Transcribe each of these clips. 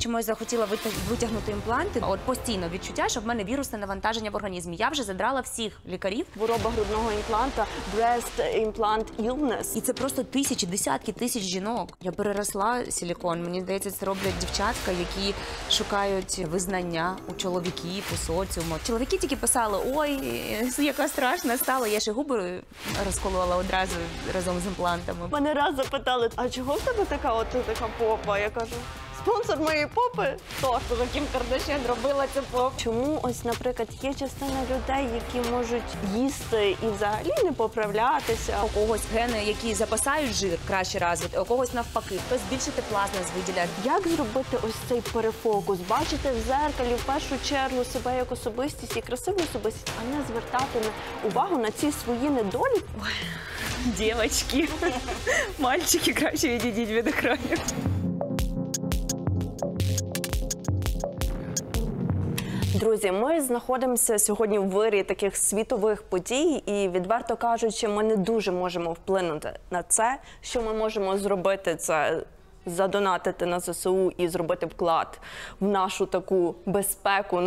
чому я захотіла витягнути імпланти. От постійно відчуття, що в мене вірусне навантаження в організмі. Я вже задрала всіх лікарів. Хвороба грудного імпланта, breast implant illness. І це просто тисячі, десятки тисяч жінок. Я переросла силікон. Мені здається, це роблять дівчатка, які шукають визнання у чоловіків, у соціуму. Чоловіки тільки писали: ой, яка страшна стала. Я ще губи розколола одразу разом з імплантами. Мене раз запитали, а чого в тебе така попа? Я кажу, спонсор моєї попи? То, що Кім Кардашян робила цю попу. Чому ось, наприклад, є частина людей, які можуть їсти і взагалі не поправлятися? У когось гени, які запасають жир, краще розвиток, у когось навпаки. Хтось більше тепла з нас виділяє. Як зробити ось цей перефокус? Бачити в зеркалі в першу чергу себе як особистість і красиву особистість, а не звертати увагу на ці свої недоліки? Дівчатки, мальчики, краще відійдіть від екранів. Друзі, ми знаходимося сьогодні в вирі таких світових подій і, відверто кажучи, ми не дуже можемо вплинути на це. Що ми можемо зробити, це задонатити на ЗСУ і зробити вклад в нашу таку безпеку,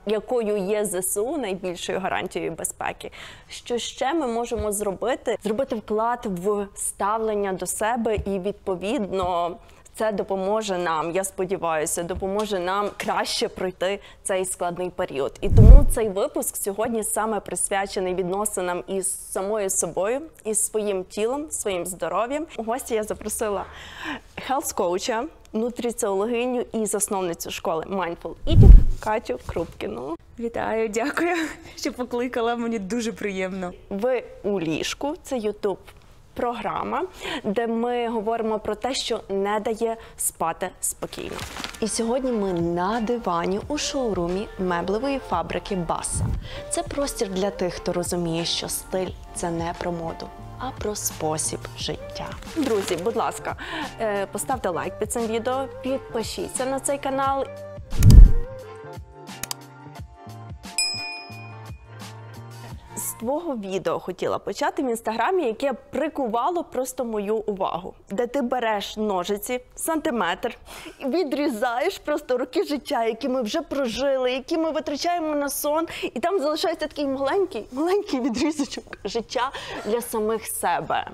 якою є ЗСУ, найбільшою гарантією безпеки. Що ще ми можемо зробити? Зробити вклад в ставлення до себе і, відповідно, це допоможе нам, я сподіваюся, допоможе нам краще пройти цей складний період. І тому цей випуск сьогодні саме присвячений відносинам із самою собою, із своїм тілом, своїм здоров'ям. У гості я запросила хелс-коуча, нутриціологиню і засновницю школи Mindful Eating Катю Крупкіну. Вітаю, дякую, що покликала, мені дуже приємно. Ви у ліжку, це YouTube програма, де ми говоримо про те, що не дає спати спокійно. І сьогодні ми на дивані у шоурумі меблевої фабрики Баса. Це простір для тих, хто розуміє, що стиль – це не про моду, а про спосіб життя. Друзі, будь ласка, поставте лайк під цим відео, підпишіться на цей канал. З твого відео хотіла почати в інстаграмі, яке прикувало просто мою увагу. Де ти береш ножиці, сантиметр, відрізаєш просто роки життя, які ми вже прожили, які ми витрачаємо на сон, і там залишається такий маленький відрізочок життя для самих себе.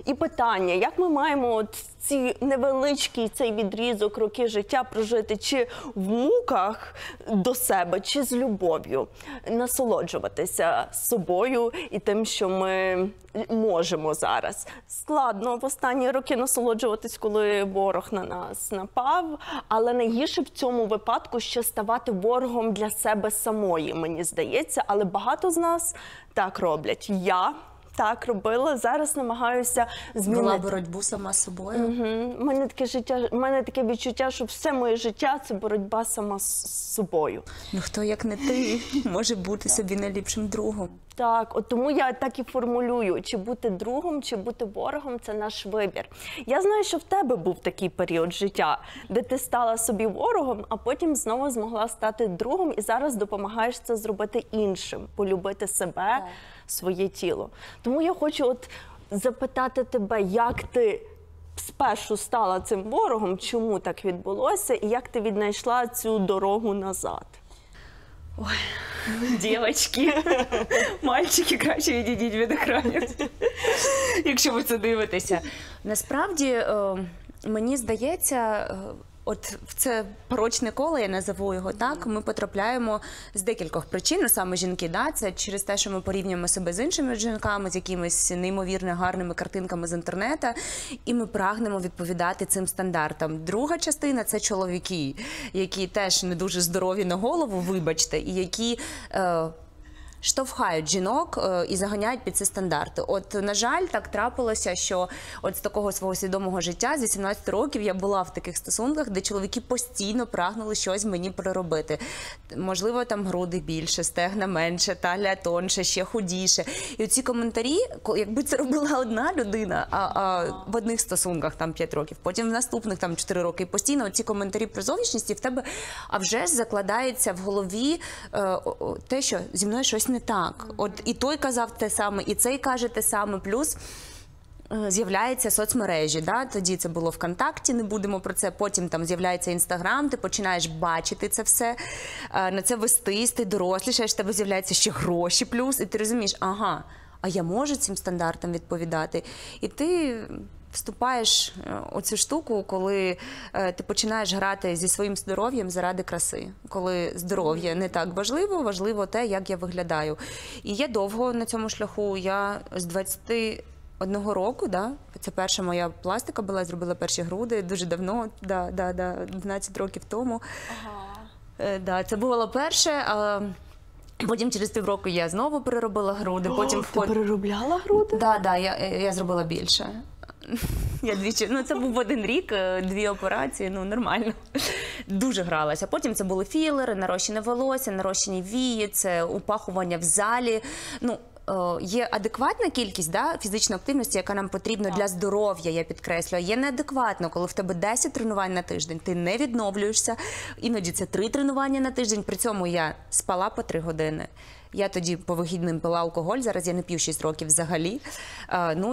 І питання, як ми маємо от ці невеличкий цей відрізок роки життя прожити, чи в муках до себе, чи з любов'ю, насолоджуватися собою і тим, що ми можемо зараз. Складно в останні роки насолоджуватись, коли ворог на нас напав, але найгірше в цьому випадку ще ставати ворогом для себе самої, мені здається, але багато з нас так роблять. Я так робила, зараз намагаюся змінити. Була боротьбу сама з собою. У мене таке відчуття, що все моє життя – це боротьба сама з собою. Ну хто, як не ти, може бути собі найліпшим другом. Так, от тому я так і формулюю, чи бути другом, чи бути ворогом – це наш вибір. Я знаю, що в тебе був такий період життя, де ти стала собі ворогом, а потім знову змогла стати другом і зараз допомагаєш це зробити іншим, полюбити себе, своє тіло. Тому я хочу от запитати тебе, як ти спершу стала цим ворогом, чому так відбулося, і як ти віднайшла цю дорогу назад? Ой, дівчатки, мальчики, краще відійдіть від екранів, якщо ви це дивитеся. Насправді, мені здається, от в це порочне коло, я назову його так, ми потрапляємо з декількох причин, ну, саме жінки, да? Це через те, що ми порівнюємо себе з іншими жінками, з якимись неймовірно гарними картинками з інтернету, і ми прагнемо відповідати цим стандартам. Друга частина – це чоловіки, які теж не дуже здорові на голову, вибачте, і які штовхають жінок і заганяють під ці стандарти. От, на жаль, так трапилося, що от з такого свого свідомого життя, з 18 років я була в таких стосунках, де чоловіки постійно прагнули щось мені проробити. Можливо, там груди більше, стегна менше, талія тонше, ще худіше. І оці коментарі, якби це робила одна людина, а в одних стосунках там 5 років, потім в наступних там 4 роки, і постійно оці коментарі про зовнішність, і в тебе, а вже ж закладається в голові те, що зі мною щось не так. От і той казав те саме, і цей каже те саме. Плюс з'являються соцмережі, да? Тоді це було ВКонтакті, не будемо про це, потім там з'являється Інстаграм, ти починаєш бачити це все, на це вестись, ти дорослішаєш, в тебе з'являються ще гроші плюс, і ти розумієш, ага, а я можу цим стандартам відповідати. І ти вступаєш у цю штуку, коли ти починаєш грати зі своїм здоров'ям заради краси. Коли здоров'я не так важливо, важливо те, як я виглядаю. І я довго на цьому шляху, я з 21 року, да, це перша моя пластика була, я зробила перші груди дуже давно, 12 років тому. Да, це було перше, а потім через півроку я знову переробила груди. Потім Ти переробляла груди? Да, я зробила більше. Я двічі, це був 1 рік, 2 операції, нормально. Дуже гралася. Потім це були філери, нарощене волосся, нарощені вії, це упахування в залі. Є адекватна кількість, да, фізичної активності, яка нам потрібна для здоров'я, я підкреслюю. Є неадекватно, коли в тебе 10 тренувань на тиждень, ти не відновлюєшся, іноді це 3 тренування на тиждень, при цьому я спала по 3 години. Я тоді по вихідним пила алкоголь, зараз я не п'ю 6 років взагалі.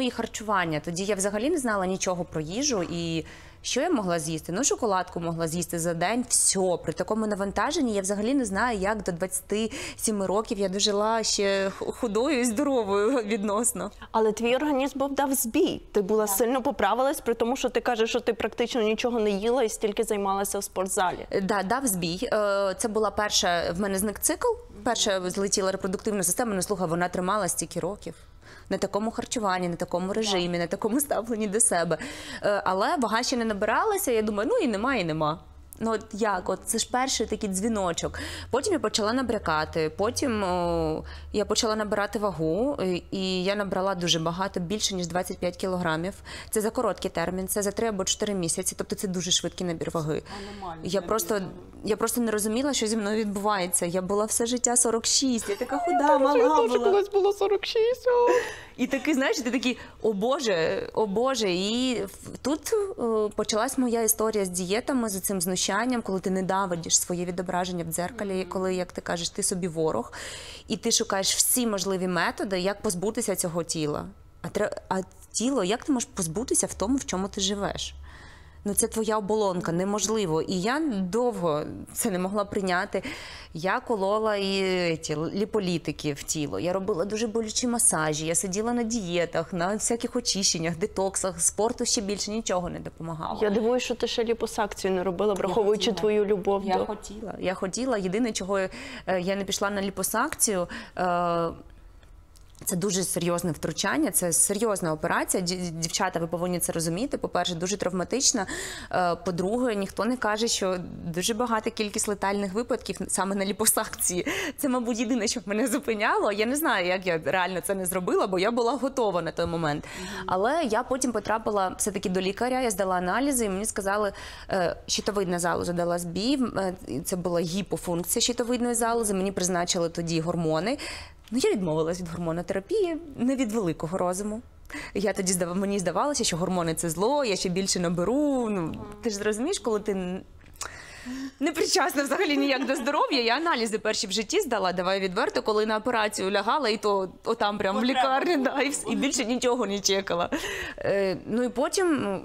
І харчування. Тоді я взагалі не знала нічого про їжу і що я могла з'їсти? Шоколадку могла з'їсти за день, все. При такому навантаженні я взагалі не знаю, як до 27 років я дожила ще худою і здоровою відносно. Але твій організм був дав збій. Ти була сильно поправилась, при тому, що ти кажеш, що ти практично нічого не їла і стільки займалася в спортзалі. Да, дав збій. Це була перша, в мене зник цикл, перша злетіла репродуктивна система, слухай, вона тримала стільки років. На такому харчуванні, на такому режимі, на такому ставленні до себе. Але вага ще не набиралася, я думаю, і нема. Це ж перший такий дзвіночок. Потім я почала набрякати, потім я почала набирати вагу, і я набрала дуже багато, більше, ніж 25 кілограмів. Це за короткий термін, це за 3 або 4 місяці, тобто це дуже швидкий набір ваги. Я просто не розуміла, що зі мною відбувається. Я була все життя 46, я така худа, мала була. Колись було 46. І такий, знаєш, ти такий, о Боже. І тут почалась моя історія з дієтами, з цим знущанням, коли ти ненавидиш своє відображення в дзеркалі, коли, як ти кажеш, ти собі ворог, і ти шукаєш всі можливі методи, як позбутися цього тіла. А тіло, як ти можеш позбутися в тому, в чому ти живеш? Це твоя оболонка, неможливо. І я довго це не могла прийняти. Я колола і ліполітики в тіло. Я робила дуже болючі масажі, я сиділа на дієтах, на всяких очищеннях, детоксах, спорту ще більше нічого не допомагало. Я дивуюся, що ти ще ліпосакцію не робила, враховуючи твою любов. Я хотіла. Єдине, чого я не пішла на ліпосакцію, це дуже серйозне втручання, це серйозна операція. Дівчата, ви повинні це розуміти. По-перше, дуже травматична. По-друге, ніхто не каже, що дуже багата кількість летальних випадків саме на ліпосакції. Це, мабуть, єдине, що мене зупиняло. Я не знаю, як я реально це не зробила, бо я була готова на той момент. Але я потім потрапила все-таки до лікаря, я здала аналізи, і мені сказали, щитовидна залоза дала збій, це була гіпофункція щитовидної залози, мені призначили тоді гормони. Я відмовилась від гормонотерапії, не від великого розуму. Мені здавалося, що гормони – це зло, я ще більше наберу. Ти ж розумієш, коли ти не причасна взагалі ніяк до здоров'я. Я аналізи перші в житті здала, давай відверто, коли на операцію лягала, і то отам прямо в лікарні, і більше нічого не чекала. І потім...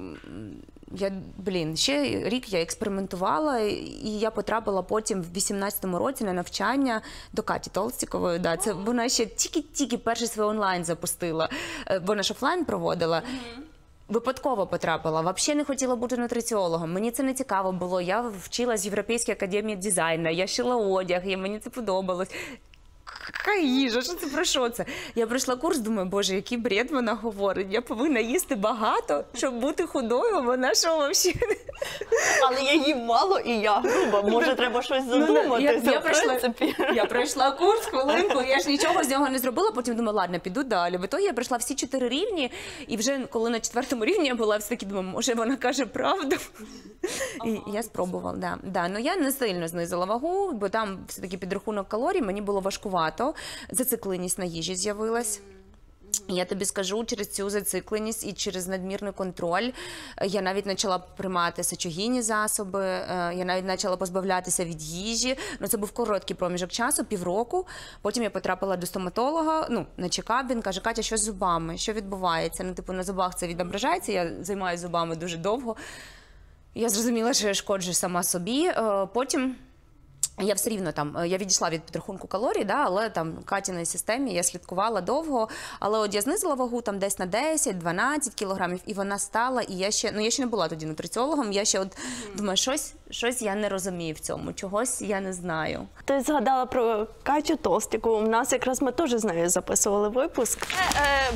ще рік я експериментувала, і я потрапила потім в 18-му році на навчання до Каті Толстікової. Це вона ще тільки перший свій онлайн запустила. Вона ж офлайн проводила. Випадково потрапила. Взагалі не хотіла бути нутриціологом. Мені це не цікаво було. Я вчилась в Європейській академії дизайну, я шила одяг, і мені це подобалось. Яка їжа? Що це про що це? Я пройшла курс, думаю, боже, який бред вона говорить. Я повинна їсти багато, щоб бути худою. Вона що взагалі? Але я їм мало і я груба. Може, треба щось задуматися, в принципі. Я пройшла курс, хвилинку, я ж нічого з нього не зробила, потім думала, ладно, піду далі. В ітогі я пройшла всі 4 рівні, і вже коли на 4-му рівні я була, все-таки думаю, може, вона каже правду. І я спробувала, я не сильно знизила вагу, бо там все-таки підрахунок калорій, мені було важкувато. Зацикленість на їжі з'явилась. Я тобі скажу, через цю зацикленість і через надмірний контроль я навіть почала приймати сечогінні засоби, я навіть почала позбавлятися від їжі. Ну, це був короткий проміжок часу, півроку. Потім я потрапила до стоматолога, ну, на чекап, він каже: Катя, що з зубами, що відбувається? Ну, типу, на зубах це відображається, я займаюся зубами дуже довго. Я зрозуміла, що я шкоджу сама собі. Потім я все рівно там, я відійшла від підрахунку калорій, да, але там в Катіній системі я слідкувала довго, але от я знизила вагу там десь на 10-12 кілограмів, і вона стала, і я ще не була тоді нутриціологом, я ще от думаю, щось я не розумію в цьому, чогось я не знаю. Ти згадала про Катю Толстіку, у нас якраз ми теж з нею записували випуск.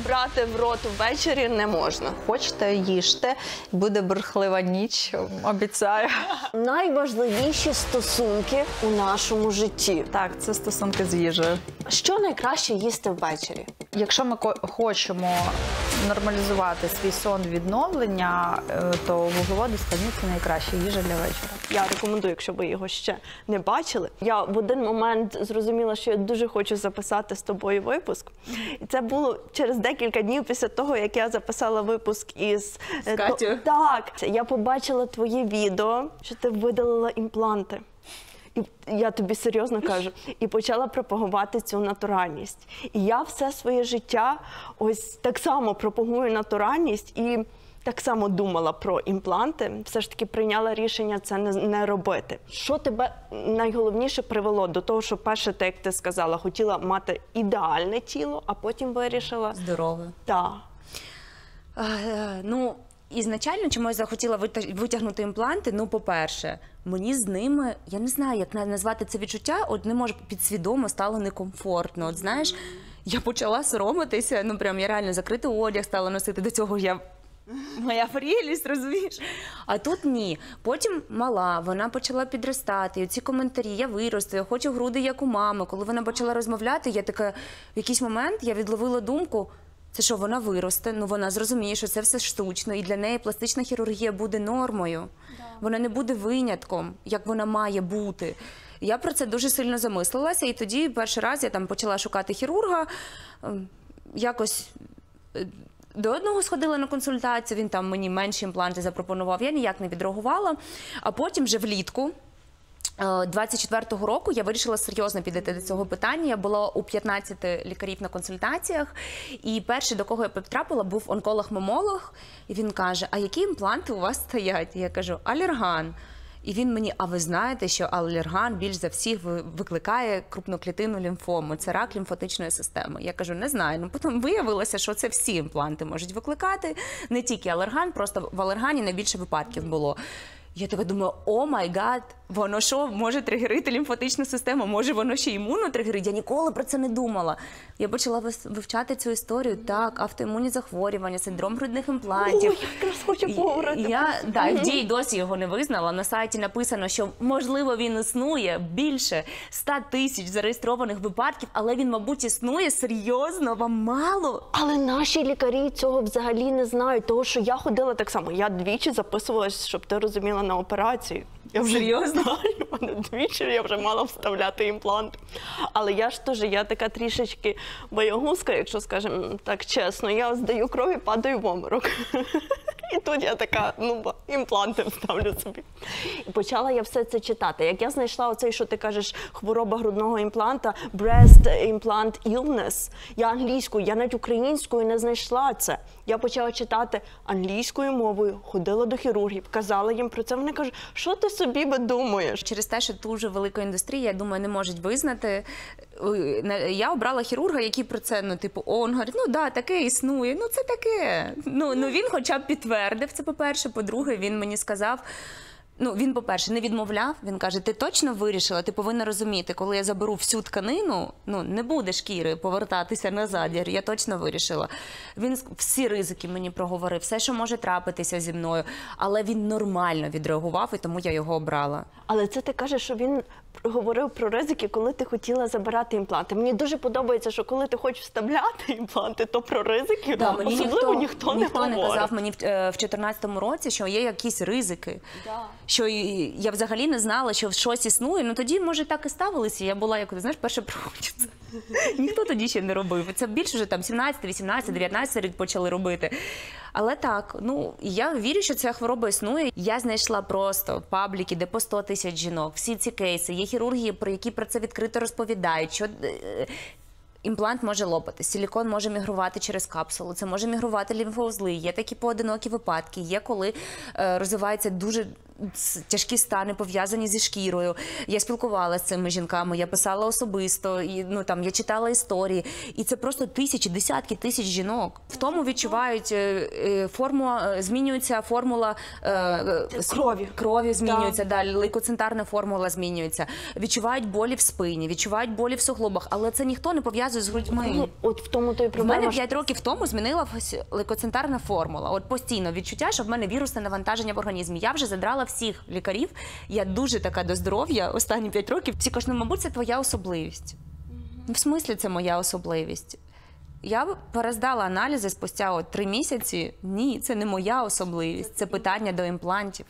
Брати в рот ввечері не можна. Хочете, їжте, буде бурхлива ніч, обіцяю. Найважливіші стосунки у нашому житті. Так, це стосунки з їжею. Що найкраще їсти ввечері? Якщо ми хочемо нормалізувати свій сон відновлення, то вуглеводи складні – це найкраща їжа для вечора. Я рекомендую, якщо ви його ще не бачили. Я в один момент зрозуміла, що я дуже хочу записати з тобою випуск. І це було через декілька днів після того, як я записала випуск із Катю? Так, я побачила твоє відео, що ти видалила імпланти. І я тобі серйозно кажу, і почала пропагувати цю натуральність. І я все своє життя ось так само пропагую натуральність і так само думала про імпланти. Все ж таки прийняла рішення це не робити. Що тебе найголовніше привело до того, що перше, як ти сказала, хотіла мати ідеальне тіло, а потім вирішила… Здорове. Так. Ну, ізначально, чому я захотіла витягнути імпланти, ну, по-перше, мені з ними, я не знаю, як назвати це відчуття, от не можу, підсвідомо стало некомфортно. От знаєш, я почала соромитися, ну прям я реально закритий одяг стала носити, до цього я моя прелість, розумієш? А тут ні. Потім мала, вона почала підростати, і ці коментарі: я виросту, я хочу груди, як у мами. Коли вона почала розмовляти, я така, в якийсь момент я відловила думку: це що, вона виросте, ну вона зрозуміє, що це все штучно, і для неї пластична хірургія буде нормою. Да. Вона не буде винятком, як вона має бути. Я про це дуже сильно замислилася, і тоді перший раз я там почала шукати хірурга, якось до одного сходила на консультацію, він там мені менші імпланти запропонував, я ніяк не відреагувала, а потім вже влітку 24-го року я вирішила серйозно підійти до цього питання. Я була у 15 лікарів на консультаціях, і перший, до кого я потрапила, був онколог-мамолог, і він каже: а які імпланти у вас стоять? Я кажу: алерган. І він мені: а ви знаєте, що алерган більш за всіх викликає крупноклітинну лімфому, це рак лімфатичної системи? Я кажу: не знаю. Ну, потім виявилося, що це всі імпланти можуть викликати, не тільки алерган, просто в алергані найбільше випадків було. Я така думаю: о май гад, воно що, може тригерити лімфатичну систему, може воно ще імунно тригерить? Я ніколи про це не думала. Я почала вивчати цю історію. Так, автоімунні захворювання, синдром грудних імплантів. Ой, я якраз хочу поговорити. Я FDA досі його не визнала. На сайті написано, що можливо він існує, більше 100 тисяч зареєстрованих випадків, але він, мабуть, існує. Серйозно? Вам мало? Але наші лікарі цього взагалі не знають, тому що я ходила так само. Я двічі записувалась, щоб ти розуміла, на операцію. Я вже серйозно? Знаю, двічі я вже мала вставляти імпланти. Але я ж теж, я така трішечки боягузка, якщо, скажемо так чесно. Я здаю кров і падаю в обморок. І тут я така: ну, імпланти вставлю собі. І почала я все це читати. Як я знайшла оцей, що ти кажеш, хвороба грудного імпланта, breast implant illness, я англійською, я навіть українською не знайшла це. Я почала читати англійською мовою, ходила до хірургів, казала їм про це. Вони кажуть: що ти собі видумуєш? Через те, що дуже велика індустрія, я думаю, не можуть визнати. Я обрала хірурга, який про це, ну, типу, он говорить: ну, да, таке існує, ну, це таке. Ну, він хоча б підтвердив це, по-перше. По-друге, він мені сказав, ну, він, по-перше, не відмовляв, він каже: ти точно вирішила, ти повинна розуміти, коли я заберу всю тканину, ну, не буде шкіри повертатися назад, я точно вирішила. Він всі ризики мені проговорив, все, що може трапитися зі мною, але він нормально відреагував, і тому я його обрала. Але це ти кажеш, що він говорив про ризики, коли ти хотіла забирати імпланти. Мені дуже подобається, що коли ти хочеш вставляти імпланти, то про ризики особливо ніхто не говорить. Ніхто не казав мені в 2014 році, що є якісь ризики. Да. що я взагалі не знала, що щось існує. Ну тоді, може, так і ставилися. Я була, як, знаєш, перша приходиться. Ніхто тоді ще не робив. Це більше вже там 17, 18, 19 почали робити. Але так, ну, я вірю, що ця хвороба існує. Я знайшла просто пабліки, де по 100 тисяч жінок. Всі ці кейси. Є хірурги, які про це відкрито розповідають, що імплант може лопатись, силікон може мігрувати через капсулу, це може мігрувати лімфоузли. Є такі поодинокі випадки, є коли розвиваються дуже тяжкі стани, пов'язані зі шкірою. Я спілкувалася з цими жінками, я писала особисто, і, ну, там, я читала історії. І це просто тисячі, десятки тисяч жінок. В тому відчувають, змінюється формула крові змінюється, далі лейкоцентарна формула змінюється. Відчувають болі в спині, відчувають болі в суглобах, але це ніхто не пов'язує з грудьми. Ну, от в тому то і В проблема. мене 5 років тому змінилась лейкоцентарна формула. От постійно відчуття, що в мене вірусне навантаження в організмі. Я вже задрала всіх лікарів. Я дуже така до здоров'я останні 5 років. Всі кажуть, ну, мабуть, це твоя особливість. В смислі це моя особливість? Я перездала аналізи спустя 3 місяці. Ні, це не моя особливість. Це питання до імплантів.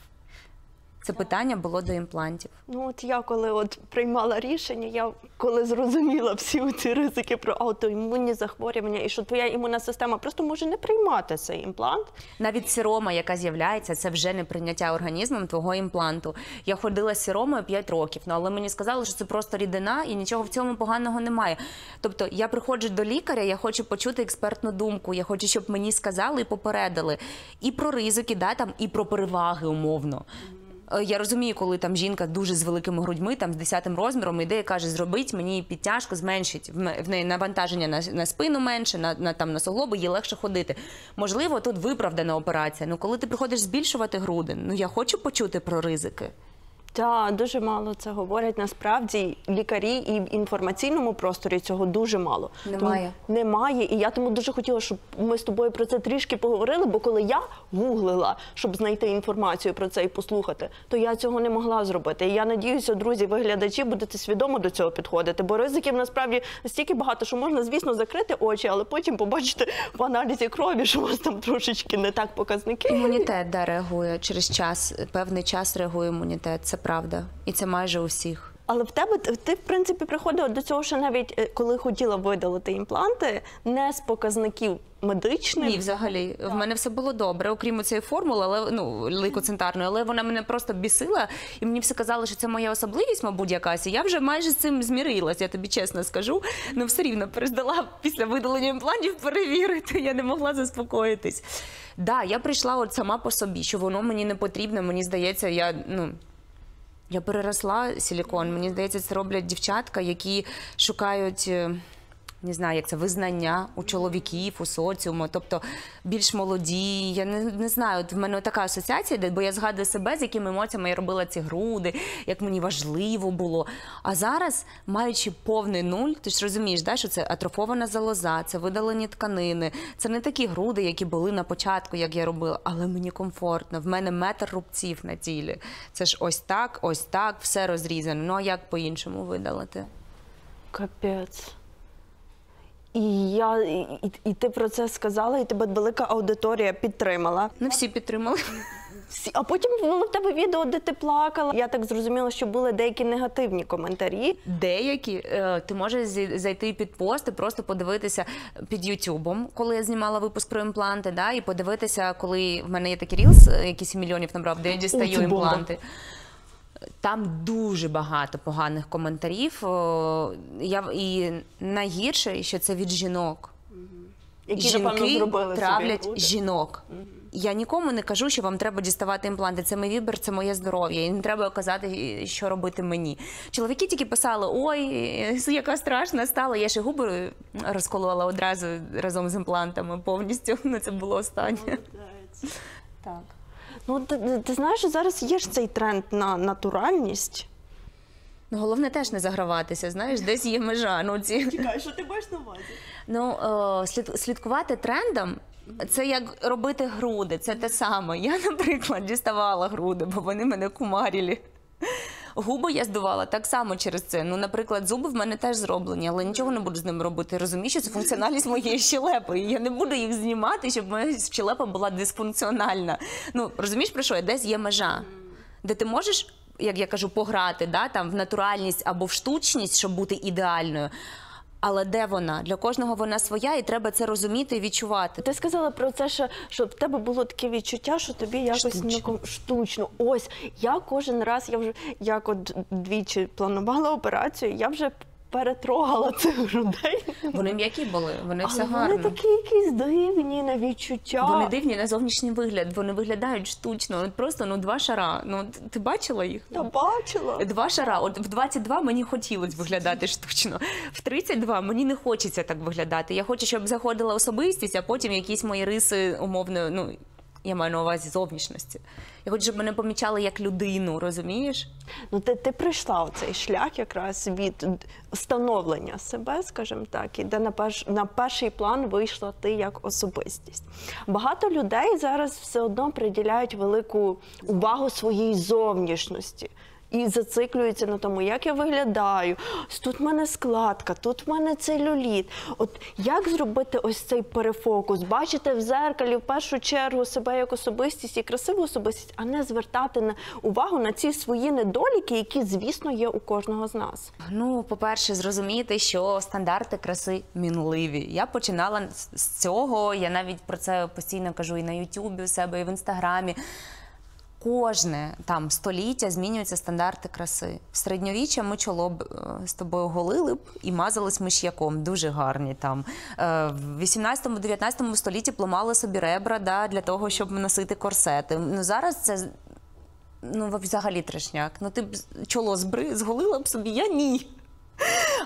Це питання було до імплантів. Ну от я коли приймала рішення, я коли зрозуміла всі ці ризики про аутоімунні захворювання і що твоя імунна система просто може не приймати цей імплант. Навіть сирома, яка з'являється, це вже не прийняття організмом твого імпланту. Я ходила з сиромою 5 років, але мені сказали, що це просто рідина і нічого в цьому поганого немає. Тобто я приходжу до лікаря, я хочу почути експертну думку, я хочу, щоб мені сказали і попередили. І про ризики, і про переваги умовно. Я розумію, коли там жінка дуже з великими грудьми, там з 10-м розміром, іде і каже, зробіть мені підтяжку, зменшить. В неї навантаження на спину менше, на суглоби, їй легше ходити. Можливо, тут виправдана операція. Ну, коли ти приходиш збільшувати груди, ну, я хочу почути про ризики. Так, дуже мало це говорять. Насправді лікарі і в інформаційному просторі цього дуже мало. Немає. Немає. І я тому дуже хотіла, щоб ми з тобою про це трішки поговорили, бо коли я гуглила, щоб знайти інформацію про це і послухати, то я цього не могла зробити. І я надіюся, друзі, ви глядачі, будете свідомо до цього підходити, бо ризиків насправді настільки багато, що можна, звісно, закрити очі, але потім побачити в аналізі крові, що у вас там трошечки не так показники. Імунітет, реагує через час, певний час реагує імунітет. Це правда. І це майже у всіх. Але в тебе, ти, в принципі, приходила до цього, що навіть коли хотіла видалити імпланти, не з показників медичних. Ні, взагалі. В мене все було добре, окрім цієї формули, але, лейкоцентарної, але вона мене просто бісила, і мені все казали, що це моя особливість, мабуть, якась, і я вже майже з цим змірилась, я тобі чесно скажу, але все рівно перездала після видалення імплантів перевірити, я не могла заспокоїтись. Да, я прийшла сама по собі, що воно мені не потрібно, мені здається, я переросла силікон. Мені здається, це роблять дівчатка, які шукають, не знаю, як це, визнання у чоловіків, у соціуму, тобто більш молоді. Я не знаю, в мене така асоціація, бо я згадую себе, з якими емоціями я робила ці груди, як мені важливо було. А зараз, маючи повний нуль, ти ж розумієш, що це атрофована залоза, це видалені тканини, це не такі груди, які були на початку, як я робила, але мені комфортно, в мене метр рубців на тілі. Це ж ось так, все розрізано. Ну а як по-іншому видалити? Капець. І ти про це сказала, і тебе велика аудиторія підтримала. Не всі підтримали. А потім в тебе відео, де ти плакала. Я так зрозуміла, що були деякі негативні коментарі. Деякі. Ти можеш зайти під пост і просто подивитися під Ютубом, коли я знімала випуск про імпланти, і подивитися, коли в мене є такий рілс, який 7 мільйонів набрав, де я дістаю імпланти. Там дуже багато поганих коментарів. І найгірше, що це від жінок. Які, напевно, зробили травлять собі жінок. Я нікому не кажу, що вам треба діставати імпланти. Це мій вибір, це моє здоров'я. І не треба казати, що робити мені. Чоловіки тільки писали, ой, яка страшна стала. Я ще губи розколола одразу разом з імплантами повністю. Це було останнє. Так. Ну, ти знаєш, що зараз є ж цей тренд на натуральність. Головне теж не заграватися, знаєш, десь є межа. Чекай, що ти маєш на увазі? Слідкувати трендам – це як робити груди, це те саме. Я, наприклад, діставала груди, бо вони мене кумарили. Губи я здувала так само через це. Наприклад, зуби в мене теж зроблені, але нічого не буду з ними робити. Розумієш, що це функціональність моєї щелепи. І я не буду їх знімати, щоб моя щелепа була дисфункціональна. Розумієш, про що? Десь є межа. де ти можеш, як я кажу, пограти, да, там, в натуральність або в штучність, щоб бути ідеальною. Але де вона? Для кожного вона своя, і треба це розуміти і відчувати. Ти сказала про це, що в тебе було таке відчуття, що тобі якось штучно. Ось, я кожен раз, я вже як от двічі планувала операцію, я вже перетрогала цих грудей. Вони м'які були, вони все Але гарно. вони такі якісь дивні на відчуття. Вони дивні на зовнішній вигляд, вони виглядають штучно. От просто, ну, 2 шара. Ну, ти бачила їх? Я бачила. 2 шара. От в 22 мені хотілося виглядати штучно. В 32 мені не хочеться так виглядати. Я хочу, щоб заходила особистість, а потім якісь мої риси умовно, ну, я маю на увазі зовнішності. Я хочу, щоб мене помічали як людину, розумієш? Ну, ти пройшла оцей шлях якраз від становлення себе, скажімо так, і де на перший план вийшла ти як особистість. Багато людей зараз все одно приділяють велику увагу своїй зовнішності. І зациклюються на тому, як я виглядаю, тут в мене складка, тут в мене целюліт. От як зробити ось цей перефокус? Бачити в зеркалі в першу чергу себе як особистість і красиву особистість, а не звертати увагу на ці свої недоліки, які, звісно, є у кожного з нас. Ну, по-перше, зрозуміти, що стандарти краси мінливі. Я починала з цього, я навіть про це постійно кажу і на Ютубі у себе, і в Інстаграмі. Кожне там століття змінюються стандарти краси. В середньовіччя ми чоло б з тобою голили б і мазались миш'яком, дуже гарні там. В 18-19 столітті пламали собі ребра, да, для того, щоб носити корсети. Ну, зараз це, ну, взагалі трешняк. Ну, ти б чоло зголила б собі, я ні.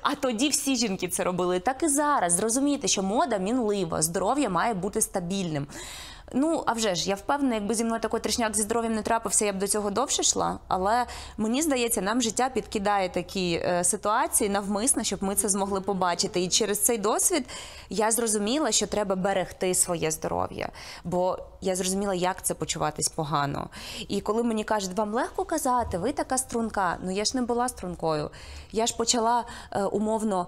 А тоді всі жінки це робили. Так і зараз. Зрозуміти, що мода мінлива, здоров'я має бути стабільним. Ну, а вже ж, я впевнена, якби зі мною такий трешняк зі здоров'ям не трапився, я б до цього довше йшла. Але мені здається, нам життя підкидає такі ситуації навмисно, щоб ми це змогли побачити. І через цей досвід я зрозуміла, що треба берегти своє здоров'я. Бо я зрозуміла, як це почуватись погано. І коли мені кажуть, вам легко казати, ви така струнка. Ну, я ж не була стрункою. Я ж почала умовно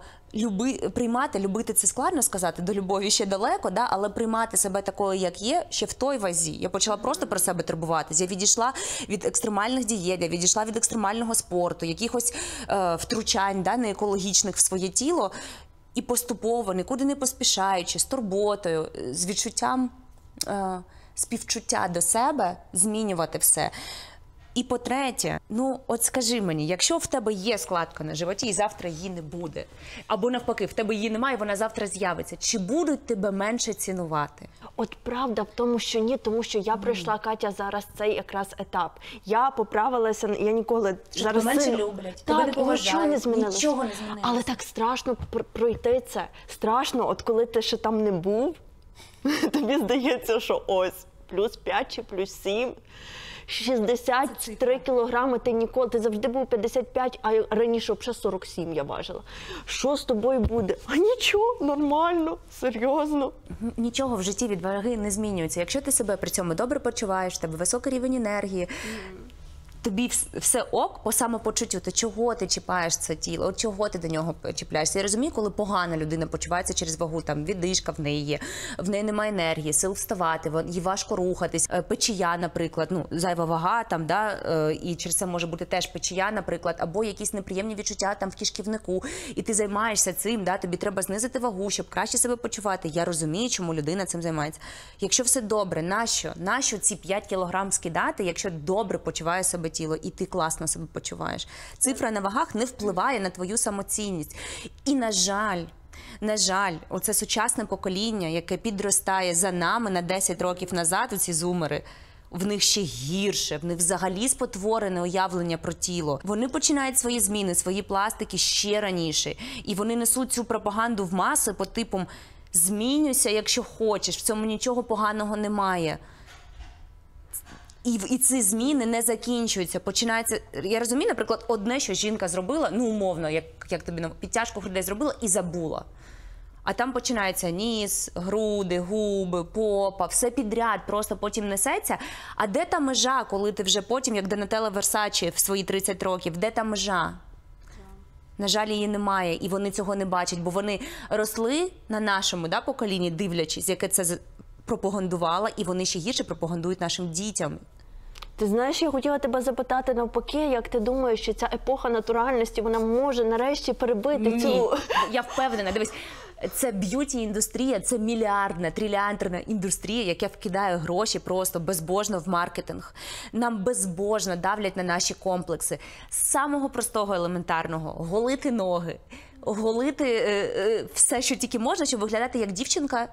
приймати, любити це складно сказати, до любові ще далеко, да? Але приймати себе такою, як є, ще в той вазі. Я почала просто про себе турбуватися. Я відійшла від екстремальних дієт, я відійшла від екстремального спорту, якихось втручань, да, неекологічних в своє тіло. І поступово, нікуди не поспішаючи, з турботою, з відчуттям співчуття до себе, змінювати все. І по-третє, ну от скажи мені, якщо в тебе є складка на животі і завтра її не буде, або навпаки, в тебе її немає, і вона завтра з'явиться, чи будуть тебе менше цінувати? От правда в тому, що ні, тому що я пройшла, Катя, зараз цей якраз етап. Я поправилася, я ніколи зараз менше люблять, тебе не так, нічого не змінилося. Нічого не змінилося. Але так страшно пройти це. Страшно, от коли ти ще там не був, тобі здається, що ось, плюс 5 чи плюс 7. 63 кілограми ти завжди був 55, а раніше взагалі 47 я важила. Що з тобою буде? А нічого, нормально, серйозно. Нічого в житті від ваги не змінюється. Якщо ти себе при цьому добре почуваєш, в тебе високий рівень енергії, тобі все ок по самопочуттю, то чого ти чіпаєш це тіло, от чого ти до нього чіпляєшся? Я розумію, коли погана людина почувається через вагу, там віддишка в неї є, в неї немає енергії, сил вставати, їй важко рухатись, печія, наприклад, ну, зайва вага, там, да, і через це може бути теж печія, наприклад, або якісь неприємні відчуття там в кишківнику, і ти займаєшся цим, да, тобі треба знизити вагу, щоб краще себе почувати. Я розумію, чому людина цим займається. Якщо все добре, нащо ці 5 кілограм скидати, якщо добре почуває себе тіло, і ти класно себе почуваєш. Цифра на вагах не впливає на твою самоцінність. І, на жаль, оце сучасне покоління, яке підростає за нами на 10 років назад, оці зумери, в них ще гірше, в них взагалі спотворене уявлення про тіло. Вони починають свої зміни, свої пластики ще раніше. І вони несуть цю пропаганду в маси по типу «змінюйся, якщо хочеш, в цьому нічого поганого немає». І ці зміни не закінчуються. Починається, я розумію, наприклад, одне, що жінка зробила, ну умовно, як тобі підтяжку грудей зробила і забула. А там починається ніс, груди, губи, попа, все підряд, просто потім несеться. А де та межа, коли ти вже потім, як Донателла Версачі в свої 30 років, де та межа? На жаль, її немає, і вони цього не бачать, бо вони росли на нашому поколінні, дивлячись, яке це пропагандувало, і вони ще гірше пропагандують нашим дітям. Ти знаєш, я хотіла тебе запитати навпаки, як ти думаєш, що ця епоха натуральності, вона може нарешті перебити цю... Я впевнена, дивись, це б'юті-індустрія, це мільярдна, трильярдна індустрія, яка вкидає гроші просто безбожно в маркетинг. Нам безбожно давлять на наші комплекси. З самого простого, елементарного – голити ноги, голити все, що тільки можна, щоб виглядати як дівчинка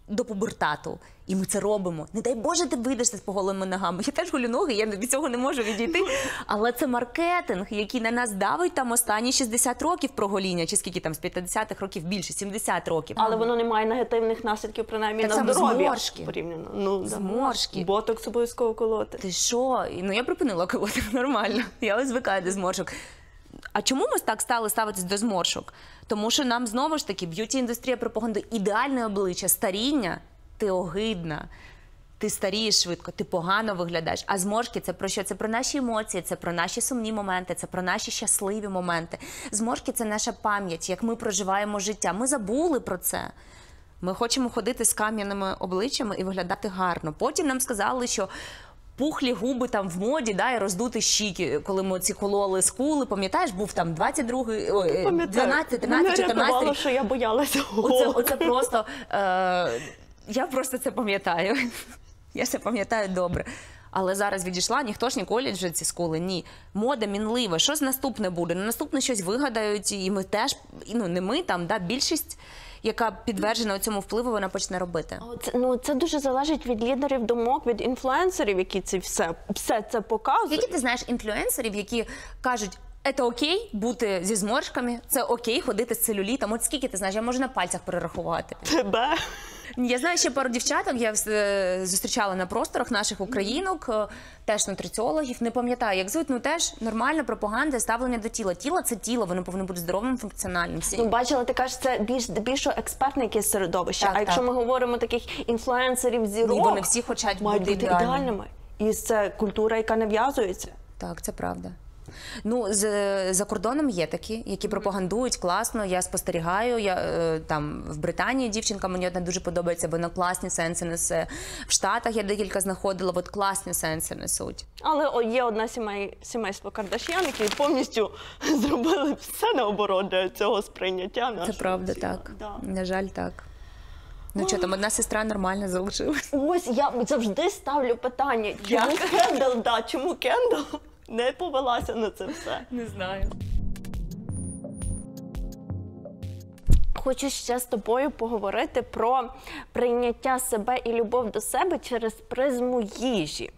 до пубертату. І ми це робимо. Не дай Боже, ти вийдеш з поголеними ногами. Я теж голю ноги, я від цього не можу відійти. Але це маркетинг, який на нас давить там останні 60 років про гоління, чи скільки там, з 50-х років більше, 70 років. Але воно не має негативних наслідків, принаймні, Так на само здоров'я. зморшки. Порівняно. Ну, Зморшки. Ботокс обов'язково колоти. Ти що? Ну я припинила колоти, нормально. Я ось звикаю до зморшок. А чому ми так стали ставитись до зморшок? Тому що нам знову ж таки б'юті-індустрія пропагандує ідеальне обличчя, старіння. Ти огидна, ти старієш швидко, ти погано виглядаєш. А зморшки – це про що? Це про наші емоції, це про наші сумні моменти, це про наші щасливі моменти. Зморшки – це наша пам'ять, як ми проживаємо життя. Ми забули про це. Ми хочемо ходити з кам'яними обличчями і виглядати гарно. Потім нам сказали, що пухлі губи там в моді, да, і роздути щіки, коли ми ці кололи скули, пам'ятаєш, був там 22-й, 12, 13, 14 рік. Що я боялася. Оце просто, я просто це пам'ятаю. Я це пам'ятаю добре. Але зараз відійшла, ніхто ж не колять вже ці скули, ні. Мода мінлива, щось наступне буде, наступне щось вигадають, і ми теж, ну не ми там, да, більшість, яка підтверджена цьому впливу, вона почне робити. Це дуже залежить від лідерів думок, від інфлюенсерів, які все це показують. Скільки ти знаєш інфлюенсерів, які кажуть, це окей бути зі зморшками, це окей ходити з целюлітом. От скільки ти знаєш, я можу на пальцях перерахувати. Тебе? Я знаю ще пару дівчаток, я зустрічала на просторах наших українок, теж нутриціологів, не пам'ятаю, як звуть, ну теж нормальна пропаганда, ставлення до тіла. Тіло – це тіло, воно повинно бути здоровим, функціональним. Ну, бачила, ти кажеш, це більш експертне якесь середовище. Так, а якщо так. ми говоримо таких інфлюенсерів, зірок, Ні, вони всі хочуть мають бути бути ідеальними. ідеальними. І це культура, яка нав'язується. Так, це правда. Ну, за кордоном є такі, які пропагандують класно, я спостерігаю, там в Британії дівчинка, мені одна дуже подобається, вона класні сенси несе. В Штатах я декілька знаходила, от класні сенси несуть. Але є одне сімейство Кардаш'ян, які повністю зробили все наоборот для цього сприйняття нашого. Це правда, так. Да. На жаль, так. Ну що, там одна сестра нормально залишилась. Ось я завжди ставлю питання, чому Кендал не повелася на це все? Не знаю. Хочу ще з тобою поговорити про прийняття себе і любов до себе через призму їжі.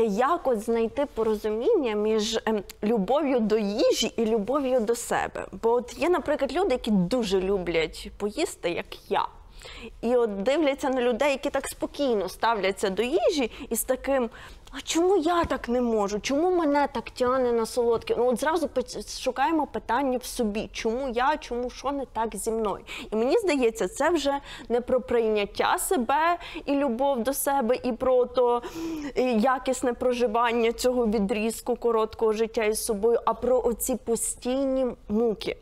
Як от знайти порозуміння між любов'ю до їжі і любов'ю до себе? Бо от є, наприклад, люди, які дуже люблять поїсти, як я. І от дивляться на людей, які так спокійно ставляться до їжі і з таким, а чому я так не можу? Чому мене так тягне на солодке? Ну от зразу шукаємо питання в собі. Чому я, що не так зі мною? І мені здається, це вже не про прийняття себе і любов до себе, і про то якісне проживання цього відрізку короткого життя із собою, а про оці постійні муки.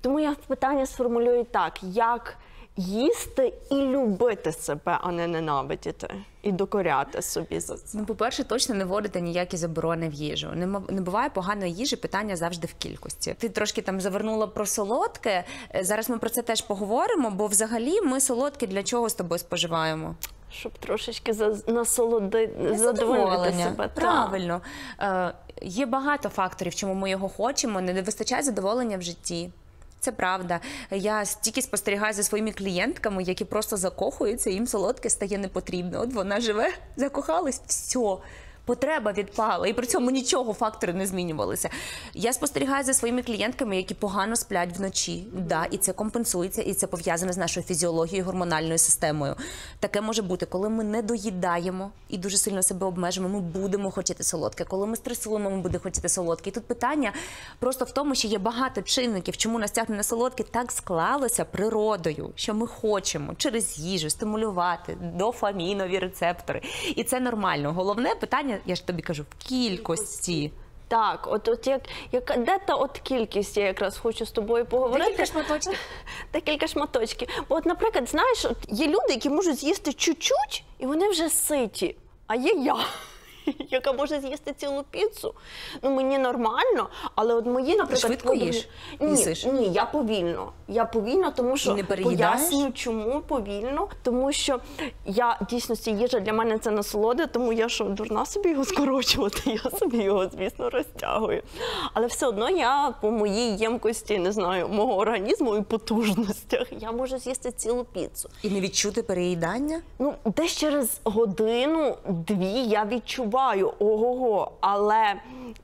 Тому я питання сформулюю так, як їсти і любити себе, а не ненавидіти. І докоряти собі за це. Ну, по-перше, точно не вводити ніякі заборони в їжу. Не буває поганої їжі, питання завжди в кількості. Ти трошки там завернула про солодке. Зараз ми про це теж поговоримо, бо взагалі ми солодке для чого з тобою споживаємо? Щоб трошечки задовольнити себе. Правильно. Є багато факторів, чому ми його хочемо. Не вистачає задоволення в житті. Це правда. Я стільки спостерігаю за своїми клієнтками, які просто закохуються, їм солодке стає непотрібно. От вона живе, закохалась, все. Потреба відпала, і при цьому нічого, фактори не змінювалися. Я спостерігаю за своїми клієнтками, які погано сплять вночі. Да, і це компенсується, і це пов'язане з нашою фізіологією, гормональною системою. Таке може бути, коли ми не доїдаємо і дуже сильно себе обмежимо, ми будемо хотіти солодке. Коли ми стресуємо, ми будемо хотіти солодке. І тут питання просто в тому, що є багато чинників, чому нас тягне на солодке. Так склалося природою, що ми хочемо через їжу стимулювати дофамінові рецептори. І це нормально. Головне питання, я ж тобі кажу, в кількості. Так, де та от кількість, я якраз хочу з тобою поговорити. Декілька шматочків. Декілька шматочків. Бо от, наприклад, знаєш, є люди, які можуть з'їсти чуть-чуть, і вони вже ситі. А є я, яка може з'їсти цілу піцу. Ну, мені нормально, але от мої, наприклад... швидко їш? Їсиш? Ні, я повільно. Я повільно, тому що... І не переїдаєш? Поясню, чому повільно. Тому що я, дійсності, їжа для мене це насолода, тому я що, дурна собі його скорочувати? Я собі його, звісно, розтягую. Але все одно я по моїй ємкості, не знаю, мого організму і потужностях, я можу з'їсти цілу піцу. І не відчути переїдання? Ну, десь через годину-дві я відчуваю, ого-го, але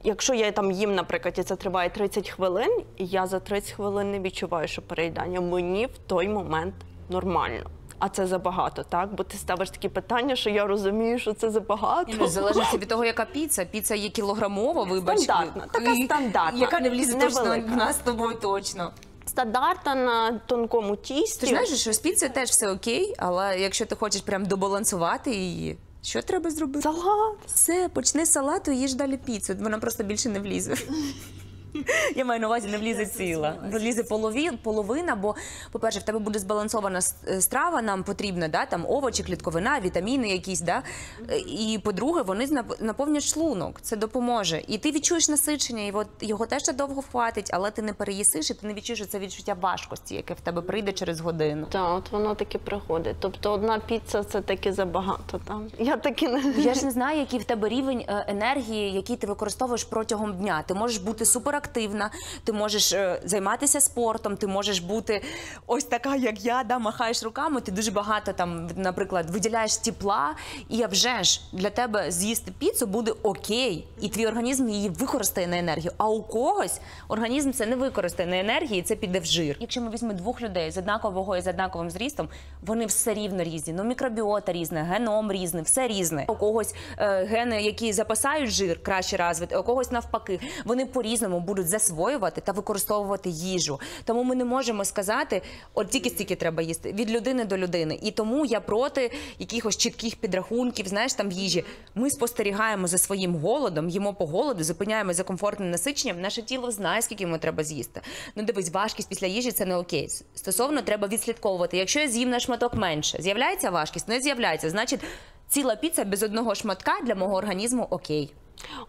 якщо я там їм, наприклад, і це триває 30 хвилин, і я за 30 хвилин не відчуваю, що переїдання, мені в той момент нормально. А це забагато, так? Бо ти ставиш такі питання, що я розумію, що це забагато. Ну, в залежності від того, яка піца. Піца є кілограмова, вибач. Стандартна, така стандартна. Яка не влізе точно Невелика. в нас з тобою точно. Стандартна на тонкому тісті. Ти знаєш, що з піцею теж все окей, але якщо ти хочеш прям добалансувати її, що треба зробити? Салат. Все, почни з салату і їж далі піцу. Вона просто більше не влізе. Я маю на увазі, не влізе ціла. Влізе половина, бо, по-перше, в тебе буде збалансована страва, нам потрібна, да, там овочі, клітковина, вітаміни якісь, да? І, по-друге, вони наповнять шлунок, це допоможе. І ти відчуєш насичення, і от його теж довго хватить, але ти не переїсиш, і ти не відчуєш це відчуття важкості, яке в тебе прийде через годину. Так, от воно таки приходить. Тобто одна піца – це таки забагато. Там. Я таки не... Я ж не знаю, який в тебе рівень енергії, який ти використовуєш протягом дня. Ти можеш бути суперактивна, ти можеш займатися спортом, ти можеш бути ось така, як я, да, махаєш руками, ти дуже багато там, наприклад, виділяєш тепла, і вже ж для тебе з'їсти піцу буде окей, і твій організм її використає на енергію. А у когось організм це не використає на енергії, і це піде в жир. Якщо ми візьмемо двох людей з однаковою вагою, з однаковим зрістом, вони все рівно різні. Ну, мікробіота різна, геном різний, все різне. У когось гени, які запасають жир, краще розвити, а у когось навпаки. Вони по-різному будуть засвоювати та використовувати їжу. Тому ми не можемо сказати, от тільки стільки треба їсти, від людини до людини. І тому я проти якихось чітких підрахунків, знаєш, там в їжі. Ми спостерігаємо за своїм голодом, їмо по голоду, зупиняємо за комфортним насиченням, наше тіло знає, скільки йому треба з'їсти. Ну дивись, важкість після їжі – це не окей. Стосовно треба відслідковувати. Якщо я з'їм на шматок менше, з'являється важкість? Не з'являється. Значить, ціла піца без одного шматка для мого організму окей.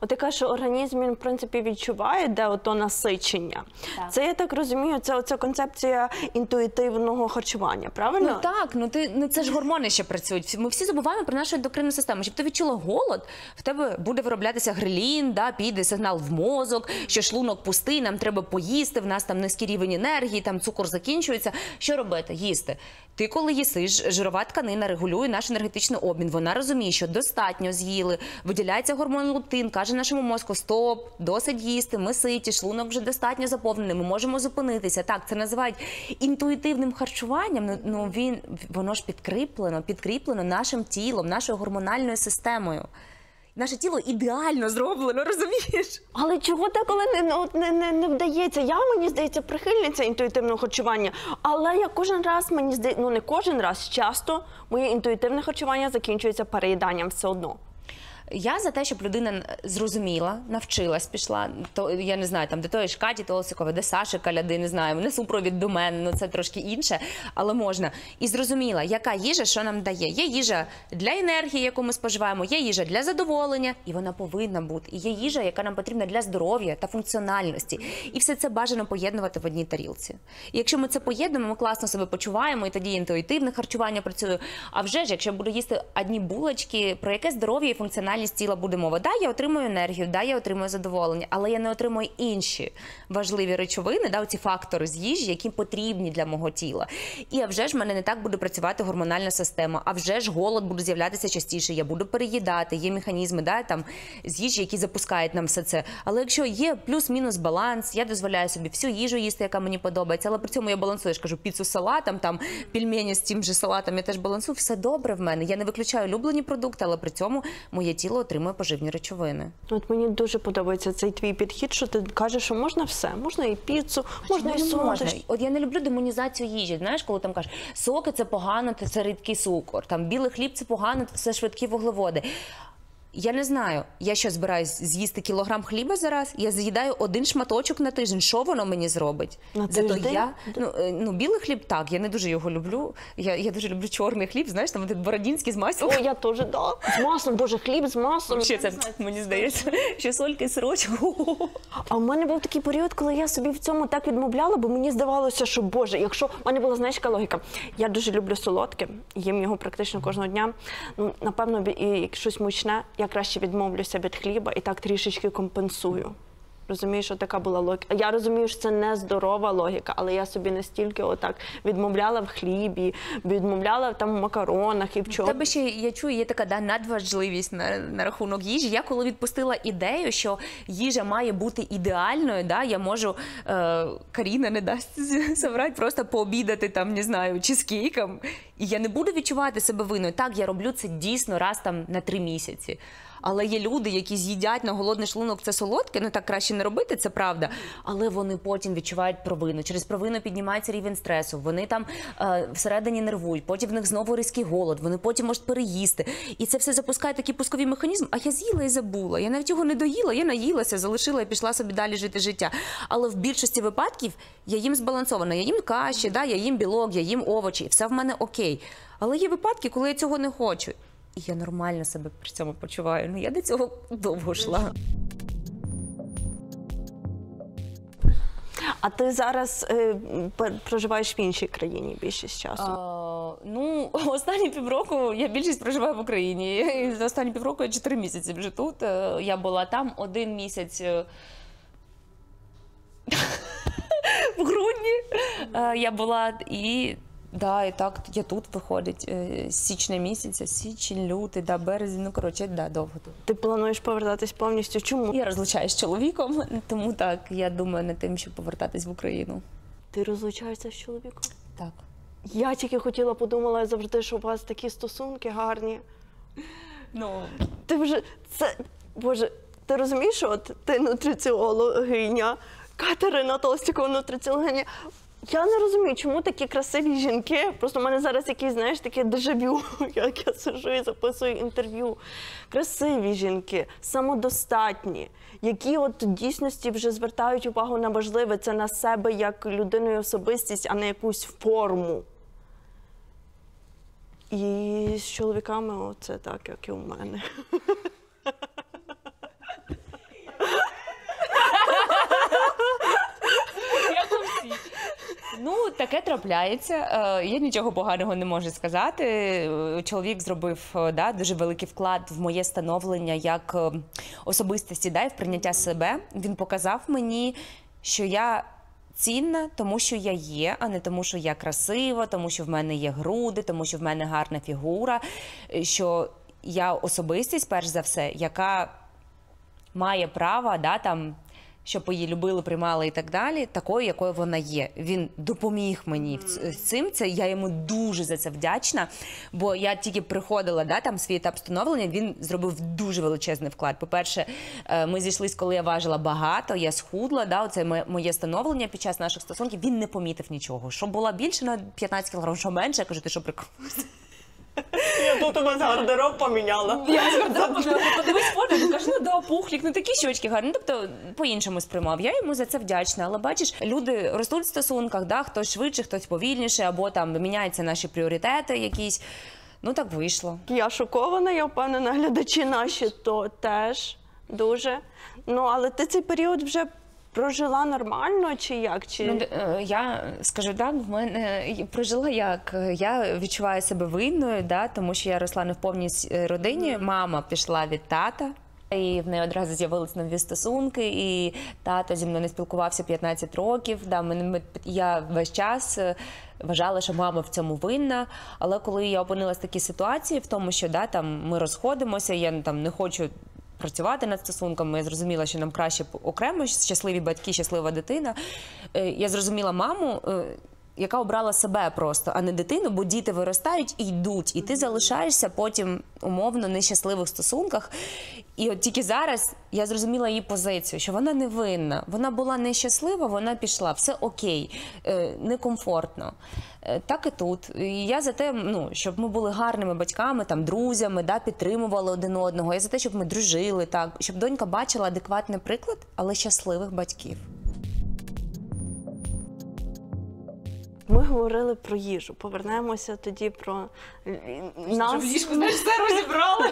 От ти кажеш, що організм, він, в принципі, відчуває, де ото насичення. Так. Це, я так розумію, це оця концепція інтуїтивного харчування, правильно? Ну так, це ж гормони ще працюють. Ми всі забуваємо про нашу ендокринну систему. Щоб ти відчула голод, в тебе буде вироблятися грелін, да, піде сигнал в мозок, що шлунок пустий, нам треба поїсти, в нас там низький рівень енергії, там цукор закінчується. Що робити? Їсти. Ти, коли їсиш, жирова тканина регулює наш енергетичний обмін. Вона розуміє, що достатньо з'їли, виділяється гормон лептин, каже нашому мозку: стоп, досить їсти, ми ситі, шлунок вже достатньо заповнений, ми можемо зупинитися. Так, це називають інтуїтивним харчуванням, воно ж підкріплено нашим тілом, нашою гормональною системою. Наше тіло ідеально зроблено, розумієш? Але чого деколи не вдається? Я, мені здається, прихильниця інтуїтивного харчування, але я кожен раз, мені здається, ну не кожен раз, часто моє інтуїтивне харчування закінчується переїданням все одно. Я за те, щоб людина зрозуміла, навчилась, пішла, то, я не знаю, там, до тої ж Каті Толсикової, де Саші Каляди, не знаю, не супровід до мене, ну це трошки інше, але можна. І зрозуміла, яка їжа, що нам дає. Є їжа для енергії, яку ми споживаємо, є їжа для задоволення, і вона повинна бути. І є їжа, яка нам потрібна для здоров'я та функціональності. І все це бажано поєднувати в одній тарілці. І якщо ми це поєднуємо, ми класно себе почуваємо, і тоді інтуїтивне харчування працює. А вже ж, якщо я буду їсти одні булочки, про яке здоров'я і функціональність тіла буде мова. Да, я отримую енергію, да, я отримую задоволення, але я не отримую інші важливі речовини, да, оці фактори з їжі, які потрібні для мого тіла. І а вже ж в мене не так буде працювати гормональна система, а вже ж голод буде з'являтися частіше, я буду переїдати, є механізми, да, там, з їжі, які запускають нам все це. Але якщо є плюс-мінус баланс, я дозволяю собі всю їжу їсти, яка мені подобається, але при цьому я балансую, я ж кажу, піцу з салатом, там, пельмені з тим же салатом, я теж балансую, все добре в мене. Я не виключаю улюблені продукти, але при цьому моє тіло отримує поживні речовини. От мені дуже подобається цей твій підхід, що ти кажеш, що можна все. Можна і піцу, можна і солодощі. От я не люблю демонізацію їжі. Знаєш, коли там кажуть, соки – це погано, це рідкий цукор, там білий хліб – це погано, це швидкі вуглеводи. Я не знаю, я що збираюсь з'їсти кілограм хліба зараз, я з'їдаю 1 шматочок на тиждень. Що воно мені зробить? На Зато тиждень? я, білий хліб так, я не дуже його люблю. Я дуже люблю чорний хліб, знаєш, там бородінський з маслом. О, я теж, да. З маслом, боже, хліб з маслом. Ще це, мені здається, що солька і сирочок. А в мене був такий період, коли я собі в цьому так відмовляла, бо мені здавалося, що, боже, якщо... В мене була, знаєш, яка логіка. Я дуже люблю солодке, їм його практично кожного дня. Ну, напевно, і щось мучне, я краще відмовлюся від хліба і так трішечки компенсую. Розумієш, що така була логіка. Я розумію, що це не здорова логіка, але я собі настільки отак відмовляла в хлібі, відмовляла там в макаронах і в чому. Тебе ще, я чую, є така надважливість на рахунок їжі. Я коли відпустила ідею, що їжа має бути ідеальною, я можу, Каріна не дасть соврати, просто пообідати там, не знаю, чизкейком, і я не буду відчувати себе винною. Так, я роблю це дійсно раз там на 3 місяці. Але є люди, які з'їдять на голодний шлунок це солодке, ну так краще не робити, це правда. Але вони потім відчувають провину. Через провину піднімається рівень стресу, вони там всередині нервують, потім в них знову різкий голод, вони потім можуть переїсти. І це все запускає такий пусковий механізм, а я з'їла і забула. Я навіть його не доїла, я наїлася, залишила і пішла собі далі жити життя. Але в більшості випадків я їм збалансована. Я їм каші, я їм білок, я їм овочі, все в мене окей. Але є випадки, коли я цього не хочу. І я нормально себе при цьому почуваю. Ну, я до цього довго йшла. А ти зараз проживаєш в іншій країні більшість часу? Останні півроку я більшість проживаю в Україні. І за останні півроку я 4 місяці вже тут. Я була там 1 місяць в грудні. Я була і так, я тут виходить з січня місяця, січень, лютий, березень, довго тут. Ти плануєш повертатись повністю? Чому? Я розлучаюсь з чоловіком, тому так, я думаю над тим, щоб повертатись в Україну. Ти розлучаєшся з чоловіком? Так. Я тільки подумала завжди, що у вас такі стосунки гарні. Ти вже, боже, ти розумієш, що ти нутриціологиня, Катерина Толстікова нутриціологиня. Я не розумію, чому такі красиві жінки, просто в мене зараз якісь, знаєш, таке дежавю, як я сиджу і записую інтерв'ю. Красиві жінки, самодостатні, які от в дійсності вже звертають увагу на важливе, це на себе як людину і особистість, а не якусь форму. І з чоловіками оце так, як і у мене. Таке трапляється. Я нічого поганого не можу сказати. Чоловік зробив дуже великий вклад в моє становлення як особистості, і в прийняття себе. Він показав мені, що я цінна, тому що я є, а не тому, що я красива, тому що в мене є груди, тому що в мене гарна фігура, що я особистість, перш за все, яка має право, щоб її любили, приймали і так далі, такою, якою вона є. Він допоміг мені з цим, я йому дуже за це вдячна, бо я тільки приходила, свій етап становлення, він зробив дуже величезний вклад. По-перше, ми зійшлись, коли я важила багато, я схудла, оце моє становлення під час наших стосунків, він не помітив нічого. Що була більше на 15 кг, що менше, я кажу, ти що приколюєшся? Я тут у вас гардероб поміняла. Я з гардероб поміняла, подивись фото, він каже, пухлік, такі щочки гарні. Тобто, по-іншому сприймав. Я йому за це вдячна. Але бачиш, люди ростуть в стосунках, хтось швидше, хтось повільніше, або там міняються наші пріоритети якісь. Так вийшло. Я шокована, я впевнена, глядачі наші то теж дуже. Але ти цей період вже прожила нормально чи як? Я скажу так, в мене прожила як. Я відчуваю себе винною, тому що я росла не в повній родині. Мама пішла від тата, і в неї одразу з'явилися нові стосунки, і тато зі мною не спілкувався 15 років. Я весь час вважала, що мама в цьому винна, але коли я опинилась в такій ситуації, в тому, що ми розходимося, я не хочу працювати над стосунками, я зрозуміла, що нам краще окремо, щасливі батьки, щаслива дитина. Я зрозуміла маму, яка обрала себе просто, а не дитину, бо діти виростають і йдуть, і ти залишаєшся потім умовно в нещасливих стосунках. І от тільки зараз я зрозуміла її позицію, що вона не винна. Вона була нещаслива, вона пішла, все окей, некомфортно. Так і тут. І я за те, щоб ми були гарними батьками, там, друзями, да, підтримували один одного. Я за те, щоб ми дружили, так, щоб донька бачила адекватний приклад, але щасливих батьків. Ми говорили про їжу. Повернемося тоді про нас. В ліжку, знаєш, все розібрали.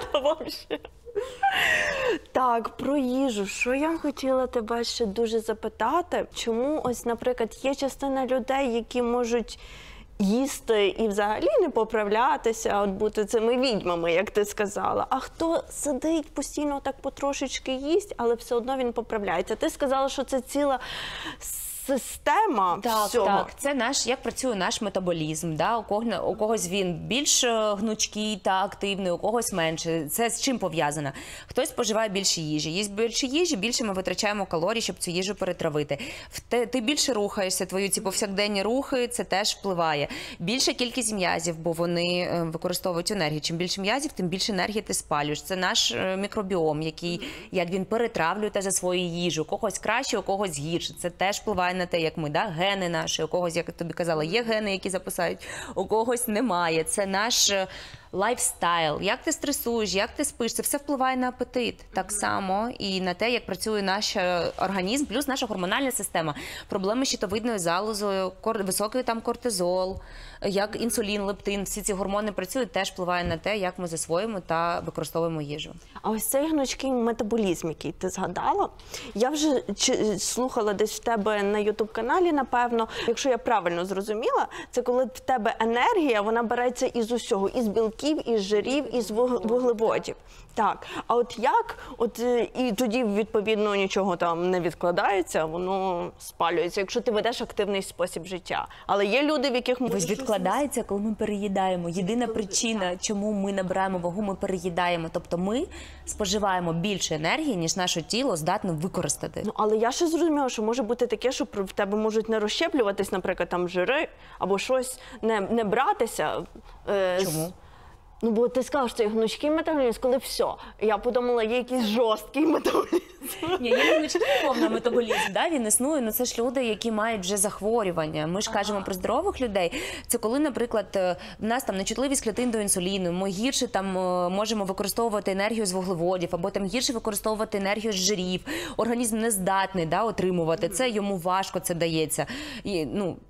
Так, про їжу. Що я хотіла тебе ще дуже запитати? Чому ось, наприклад, є частина людей, які можуть їсти і взагалі не поправлятися, от бути цими відьмами, як ти сказала. А хто сидить постійно так потрошечки їсть, але все одно він поправляється. Ти сказала, що це ціла система всього. Так, це як працює наш метаболізм. Да? У когось він більш гнучкий та активний, у когось менше. Це з чим пов'язано? Хтось споживає більше їжі. Їсть більше їжі, більше ми витрачаємо калорій, щоб цю їжу перетравити. Ти більше рухаєшся, твої ці повсякденні рухи, це теж впливає. Більша кількість м'язів, бо вони використовують енергію. Чим більше м'язів, тим більше енергії ти спалюєш. Це наш мікробіом, який, як він перетравлює та засвоює їжу. У когось краще, у когось гірше. Це теж впливає на те, як ми, гени наші, у когось, як я тобі казала, є гени, які записають, у когось немає. Це наш лайфстайл. Як ти стресуєш, як ти спиш, це все впливає на апетит. Так само і на те, як працює наш організм, плюс наша гормональна система. Проблеми з щитовидною залозою, високий там кортизол, як інсулін, лептин, всі ці гормони працюють, теж впливає на те, як ми засвоїмо та використовуємо їжу. А ось цей гнучкий метаболізм, який ти згадала, я вже слухала десь в тебе на YouTube-каналі, напевно, якщо я правильно зрозуміла, це коли в тебе енергія, вона береться із усього, із білків, із жирів, із вуглеводів. Так, а от як, і тоді, відповідно, нічого там не відкладається, воно спалюється, якщо ти ведеш активний спосіб життя. Але є люди, в яких Ось відкладається, коли ми переїдаємо. Єдина причина, чому ми набираємо вагу, ми переїдаємо. Тобто ми споживаємо більше енергії, ніж наше тіло здатне використати. Але я ще зрозуміла, що може бути таке, що в тебе можуть не розщеплюватись, наприклад, там жири, або щось не братися. Чому? Бо ти сказав, що це гнучкий метаболізм, коли все. Я подумала, є якийсь жорсткий метаболізм. Ні, є гнучкий повний метаболізм, він існує, але це ж люди, які мають вже захворювання. Ми ж кажемо про здорових людей. Це коли, наприклад, в нас там нечутливість клітин до інсуліну, ми гірше там можемо використовувати енергію з вуглеводів, або там гірше використовувати енергію з жирів. Організм не здатний отримувати. Це йому важко це дається. І,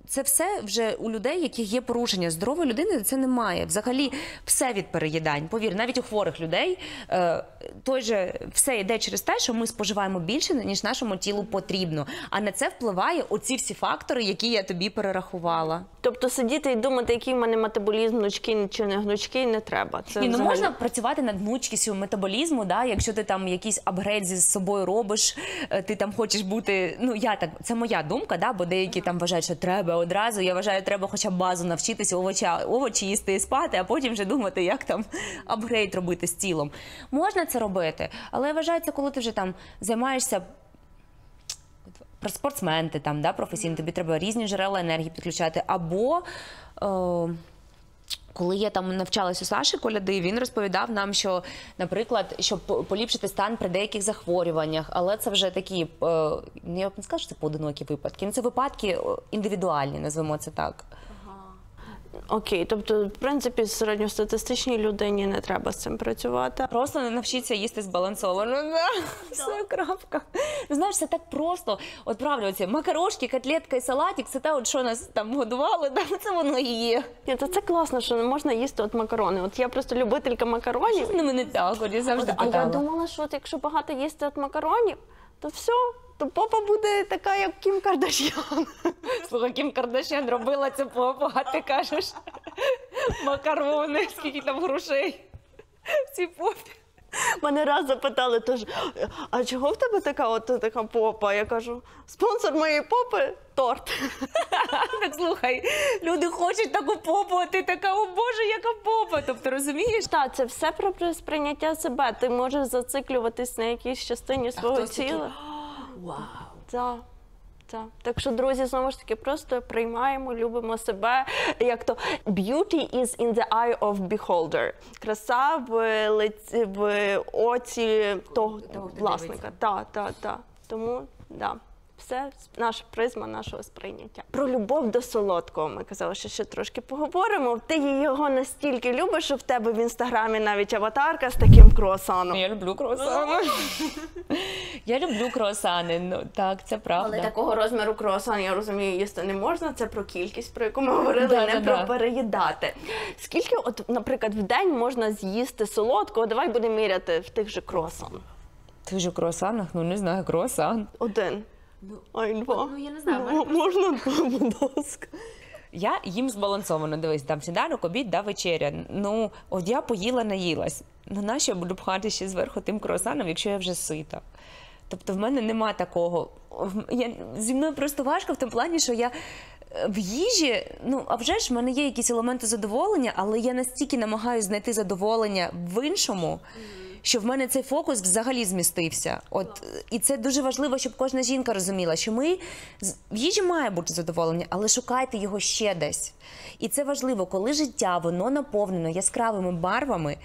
це все вже у людей, яких є порушення. Здорової людини це немає. Взагалі все від переїдань. Повір, навіть у хворих людей все йде через те, що ми споживаємо більше, ніж нашому тілу потрібно. А на це впливає оці всі фактори, які я тобі перерахувала. Тобто сидіти і думати, який в мене метаболізм, гнучкий чи не гнучкий, не треба. Це взагалі... можна працювати над гнучкістю метаболізму, якщо ти там якийсь апгрейд зі собою робиш, ти там хочеш бути, це моя думка, бо деякі там вважають, що треба одразу, я вважаю, треба хоча б базу навчитися овочі їсти і спати, а потім вже думати, як там апгрейд робити з тілом. Можна це робити, але я вважаю, це коли ти вже там займаєшся спортсмен, ти там, професійно, тобі треба різні джерела енергії підключати, або коли я там навчалась у Саші Коляди, він розповідав нам, що, наприклад, щоб поліпшити стан при деяких захворюваннях, але це вже такі, я б не сказала, що це поодинокі випадки, це випадки індивідуальні, назвемо це так. Окей, тобто, в принципі, середньостатистичній людині не треба з цим працювати. Просто не навчіться їсти збалансовано. Все, крапка. Знаєш, це так просто. От правда, оці макарошки, котлетка і салатик, це те, що нас там годували, це воно і є. Ні, то це класно, що не можна їсти макарони. От я просто любителька макаронів. Що з ними не так, я завжди питала. А я думала, що якщо багато їсти макаронів, то все, то попа буде така, як Кім Кардаш'ян. Слухай, Кім Кардаш'ян робила цю попу, а ти кажеш макарони, скільки там грошей в цій попі. Мене раз запитали теж, а чого в тебе така попа? Я кажу, спонсор моєї попи – торт. Так слухай, люди хочуть таку попу, а ти така, о Боже, яка попа. Тобто, розумієш? Так, це все про сприйняття себе. Ти можеш зациклюватись на якійсь частині свого тіла. Вау. Так. Так що, друзі, знову ж таки, просто приймаємо, любимо себе. Як то beauty is in the eye of beholder. Краса в оці того власника. Так. Тому, да. Все наша призма нашого сприйняття. Про любов до солодкого ми казали, що ще трошки поговоримо. Ти його настільки любиш, що в тебе в інстаграмі навіть аватарка з таким круасаном. Я люблю круасани. Я люблю круасани, ну так, це правда. Але такого розміру круасан, я розумію, їсти не можна. Це про кількість, про яку ми говорили, не про переїдати. Скільки, от, наприклад, в день можна з'їсти солодкого? Давай будемо міряти в тих же круасанах. В тих же круасанах? Ну, не знаю, круасан. Один. Ай, два. Ну, я не знаю. Можна два, будь ласка. Я їм збалансовано, дивись, там сніданок, обід, да, вечеря. Ну, от я поїла, наїлась. Ну, нащо я буду пхати ще зверху тим круасаном, якщо я вже сита? Тобто в мене нема такого. Зі мною просто важко в тому плані, що я в їжі, ну, а вже ж в мене є якісь елементи задоволення, але я настільки намагаюся знайти задоволення в іншому, що в мене цей фокус взагалі змістився. От, і це дуже важливо, щоб кожна жінка розуміла, що в їжі має бути задоволення, але шукайте його ще десь. І це важливо, коли життя, воно наповнено яскравими барвами,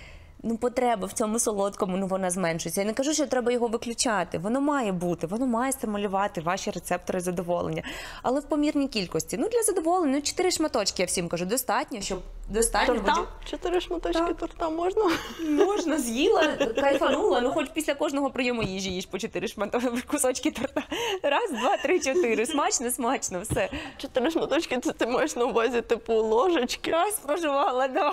ну, потреба в цьому солодкому, ну, вона зменшується. Я не кажу, що треба його виключати. Воно має бути, воно має стимулювати ваші рецептори задоволення. Але в помірній кількості. Ну, для задоволення, ну, 4 шматочки, я всім кажу, достатньо, щоб достатньо. Торта? 4 шматочки торта можна? Можна, з'їла, кайфанула, ну, хоч після кожного прийому їжі їж по 4 кусочки торта. Раз, два, три, 4. Смачно, смачно, все. 4 шматочки, це ти маєш на увазі, типу, ложечки? Раз споживала, да.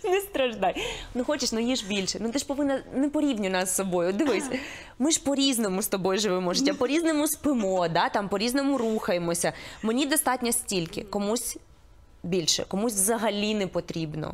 Не страждай. Ну хочеш, ну їж більше. Ну ти ж повинна, не порівнюй нас з собою. Дивись, ми ж по-різному з тобою живемо життя, по-різному спимо, да? Там по-різному рухаємося. Мені достатньо стільки, комусь більше, комусь взагалі не потрібно.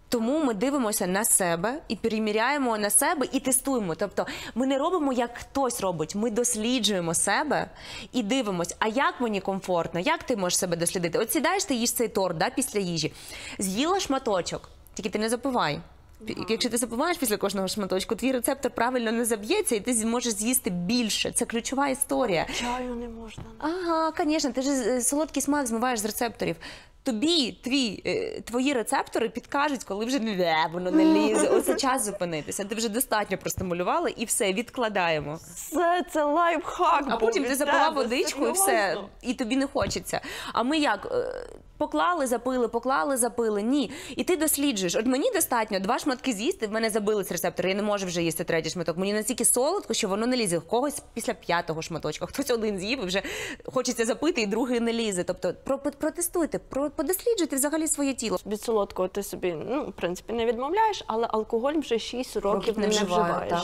Тому ми дивимося на себе і переміряємо на себе і тестуємо. Тобто ми не робимо, як хтось робить, ми досліджуємо себе і дивимося, а як мені комфортно, як ти можеш себе дослідити. От сідаєш, ти їш цей торт, да, після їжі, з'їла шматочок, тільки ти не запивай. Якщо ти запиваєш після кожного шматочку, твій рецептор правильно не заб'ється і ти зможеш з'їсти більше. Це ключова історія. Чаю не можна. Ага, звісно, ти ж солодкий смак змиваєш з рецепторів. Твої рецептори підкажуть, коли вже воно не лізе. Оце час зупинитися. Ти вже достатньо простимулювали і все, відкладаємо. Це лайфхак. А потім ти запила водичку і все, і тобі не хочеться. А ми як? Поклали, запили. Ні. І ти досліджуєш. От мені достатньо 2 шматки з'їсти, в мене забились рецептори, я не можу вже їсти 3-й шматок. Мені настільки солодко, що воно не лізе. Когось після 5-го шматочка, хтось один з'їв і вже хочеться запити, і другий не лізе. Тобто протестуйте, подосліджуйте взагалі своє тіло. Від солодкого ти собі, ну, в принципі, не відмовляєш, але алкоголь вже 6 років не вживаєш. Так.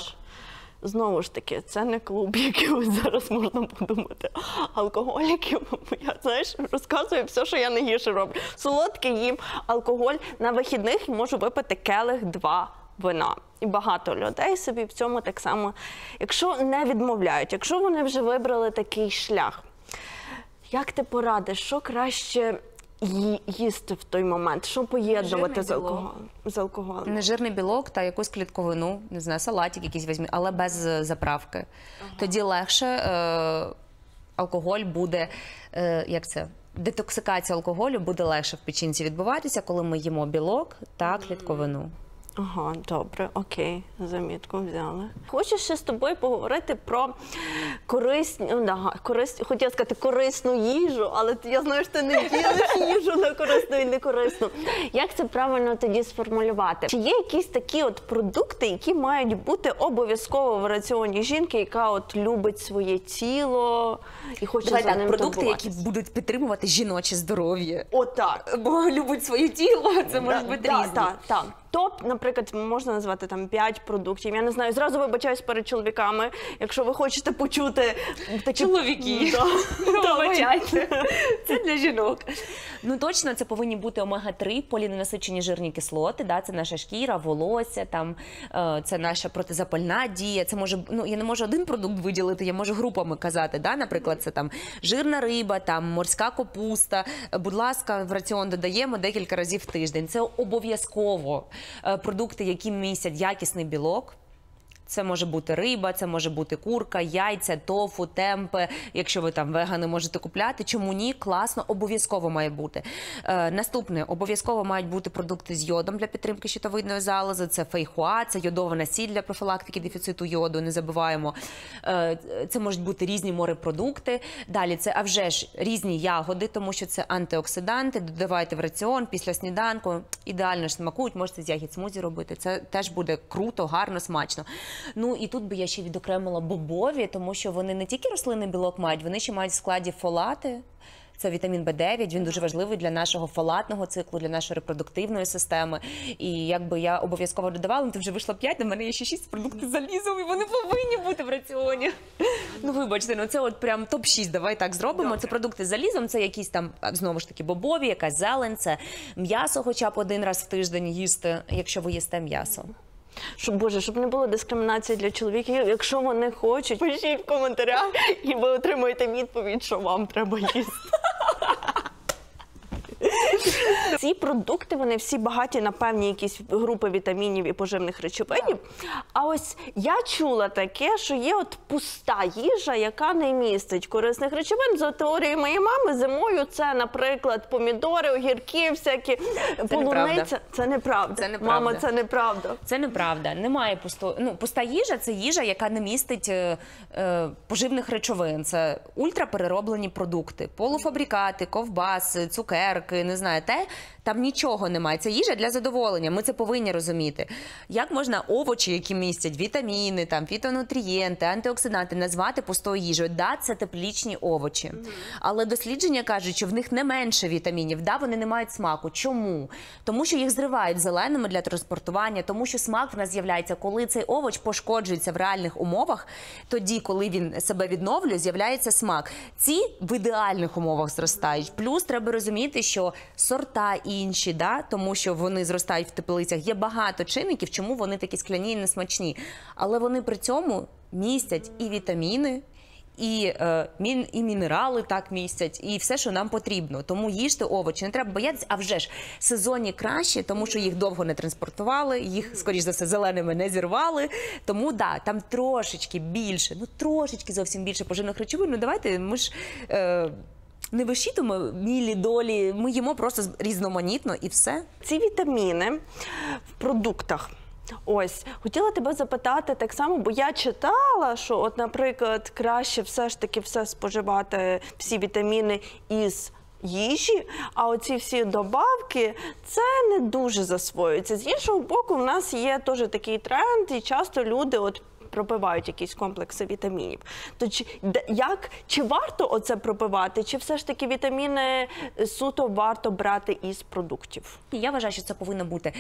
Знову ж таки, це не клуб, який ось зараз можна подумати. Алкоголіків, я, знаєш, розказую все, що я найгірше роблю. Солодкий їм, алкоголь. На вихідних можу випити келих 2 вина. І багато людей собі в цьому так само, якщо не відмовляють, якщо вони вже вибрали такий шлях. Як ти порадиш, що краще їсти в той момент? Що поєднувати з алкоголем? Нежирний білок та якусь клітковину, не знаю, салатик якийсь візьмі, але без заправки. Ага. Тоді легше алкоголь буде, детоксикація алкоголю буде легше в печінці відбуватися, коли ми їмо білок та клітковину. Ага, добре, окей, замітку взяли. Хочу ще з тобою поговорити про хотіла сказати корисну їжу, але я знаю, що ти не ділиш їжу на корисну і некорисну. Як це правильно тоді сформулювати? Чи є якісь такі от продукти, які мають бути обов'язково в раціоні жінки, яка от любить своє тіло і хоче за ним продукти, які будуть підтримувати жіноче здоров'я. Отак. Бо любить своє тіло, це може бути різне. Так. Топ, наприклад, можна назвати там 5 продуктів. Я не знаю, зразу вибачаюсь перед чоловіками, якщо ви хочете почути такі... Чоловіки, вибачайте. Це для жінок. Ну точно це повинні бути омега-3, поліненасичені жирні кислоти, да? Це наша шкіра, волосся, там, це наша протизапальна дія. Це може, ну, я не можу один продукт виділити, я можу групами казати. Да? Наприклад, це там жирна риба, там, морська капуста. Будь ласка, в раціон додаємо декілька разів в тиждень. Це обов'язково. Продукти, які містять якісний білок, Це може бути риба, це може бути курка, яйця, тофу, темпе. Якщо ви там вегани можете купляти, чому ні? Класно, обов'язково має бути. Наступне, обов'язково мають бути продукти з йодом для підтримки щитовидної залози. Це фейхоа, це йодована сіль для профілактики дефіциту йоду, не забуваємо. Це можуть бути різні морепродукти. Далі це, а вже ж, різні ягоди, тому що це антиоксиданти, додавайте в раціон після сніданку, ідеально ж смакують, можете з ягід смузі робити. Це теж буде круто, гарно, смачно. Ну і тут би я ще відокремила бобові, тому що вони не тільки рослинний білок мають, вони ще мають в складі фолати. Це вітамін В9, він дуже важливий для нашого фолатного циклу, для нашої репродуктивної системи. І якби я обов'язково додавала, то вже вийшло 5, до мене є ще 6 продуктів з залізом, і вони повинні бути в раціоні. Ну, вибачте, ну це от прям топ-6, давай так зробимо. Добре. Це продукти з залізом, це якісь там, знову ж таки, бобові, якась зелень, це м'ясо хоча б один раз в тиждень їсти, якщо ви їсте м'ясо. Боже, щоб не було дискримінації для чоловіків, якщо вони хочуть, пишіть в коментарях, і ви отримаєте відповідь, що вам треба їсти. Ці продукти, вони всі багаті на певні якісь групи вітамінів і поживних речовинів. А ось я чула таке, що є от пуста їжа, яка не містить корисних речовин. За теорією моєї мами, зимою це, наприклад, помідори, огірки, всякі, полуниця. Це неправда. Це неправда. Мама, це неправда. Це неправда. Немає пуста їжа – це їжа, яка не містить поживних речовин. Це ультраперероблені продукти, полуфабрикати, ковбаси, цукерки, не знаю, там нічого немає. Це їжа для задоволення, ми це повинні розуміти. Як можна овочі, які містять вітаміни, там, фітонутрієнти, антиоксиданти, назвати пустою їжею? Да, це теплічні овочі. Але дослідження кажуть, що в них не менше вітамінів, да, вони не мають смаку. Чому? Тому що їх зривають зеленими для транспортування, тому що смак в нас з'являється, коли цей овоч пошкоджується в реальних умовах, тоді, коли він себе відновлює, з'являється смак. Ці в ідеальних умовах зростають. Плюс треба розуміти, що сорта інші, да, тому що вони зростають в теплицях. Є багато чинників, чому вони такі скляні і несмачні. Але вони при цьому містять і вітаміни, і мінерали так містять, і все, що нам потрібно. Тому їжте овочі, не треба боятися, а вже ж сезонні краще, тому що їх довго не транспортували, їх, скоріш за все, зеленими не зірвали. Тому, да, там трошечки більше, ну трошечки зовсім більше поживних речовин. Ну давайте, ми ж... не вишітимо мілі долі, ми їмо просто різноманітно і все. Ці вітаміни в продуктах. Ось, хотіла тебе запитати так само, бо я читала, що, от, наприклад, краще все ж таки все споживати, всі вітаміни із їжі, а оці всі добавки, це не дуже засвоюється. З іншого боку, в нас є теж такий тренд, і часто люди от пропивають якісь комплекси вітамінів. То чи варто оце пропивати, чи все ж таки вітаміни суто варто брати із продуктів? Я вважаю, що це повинно бути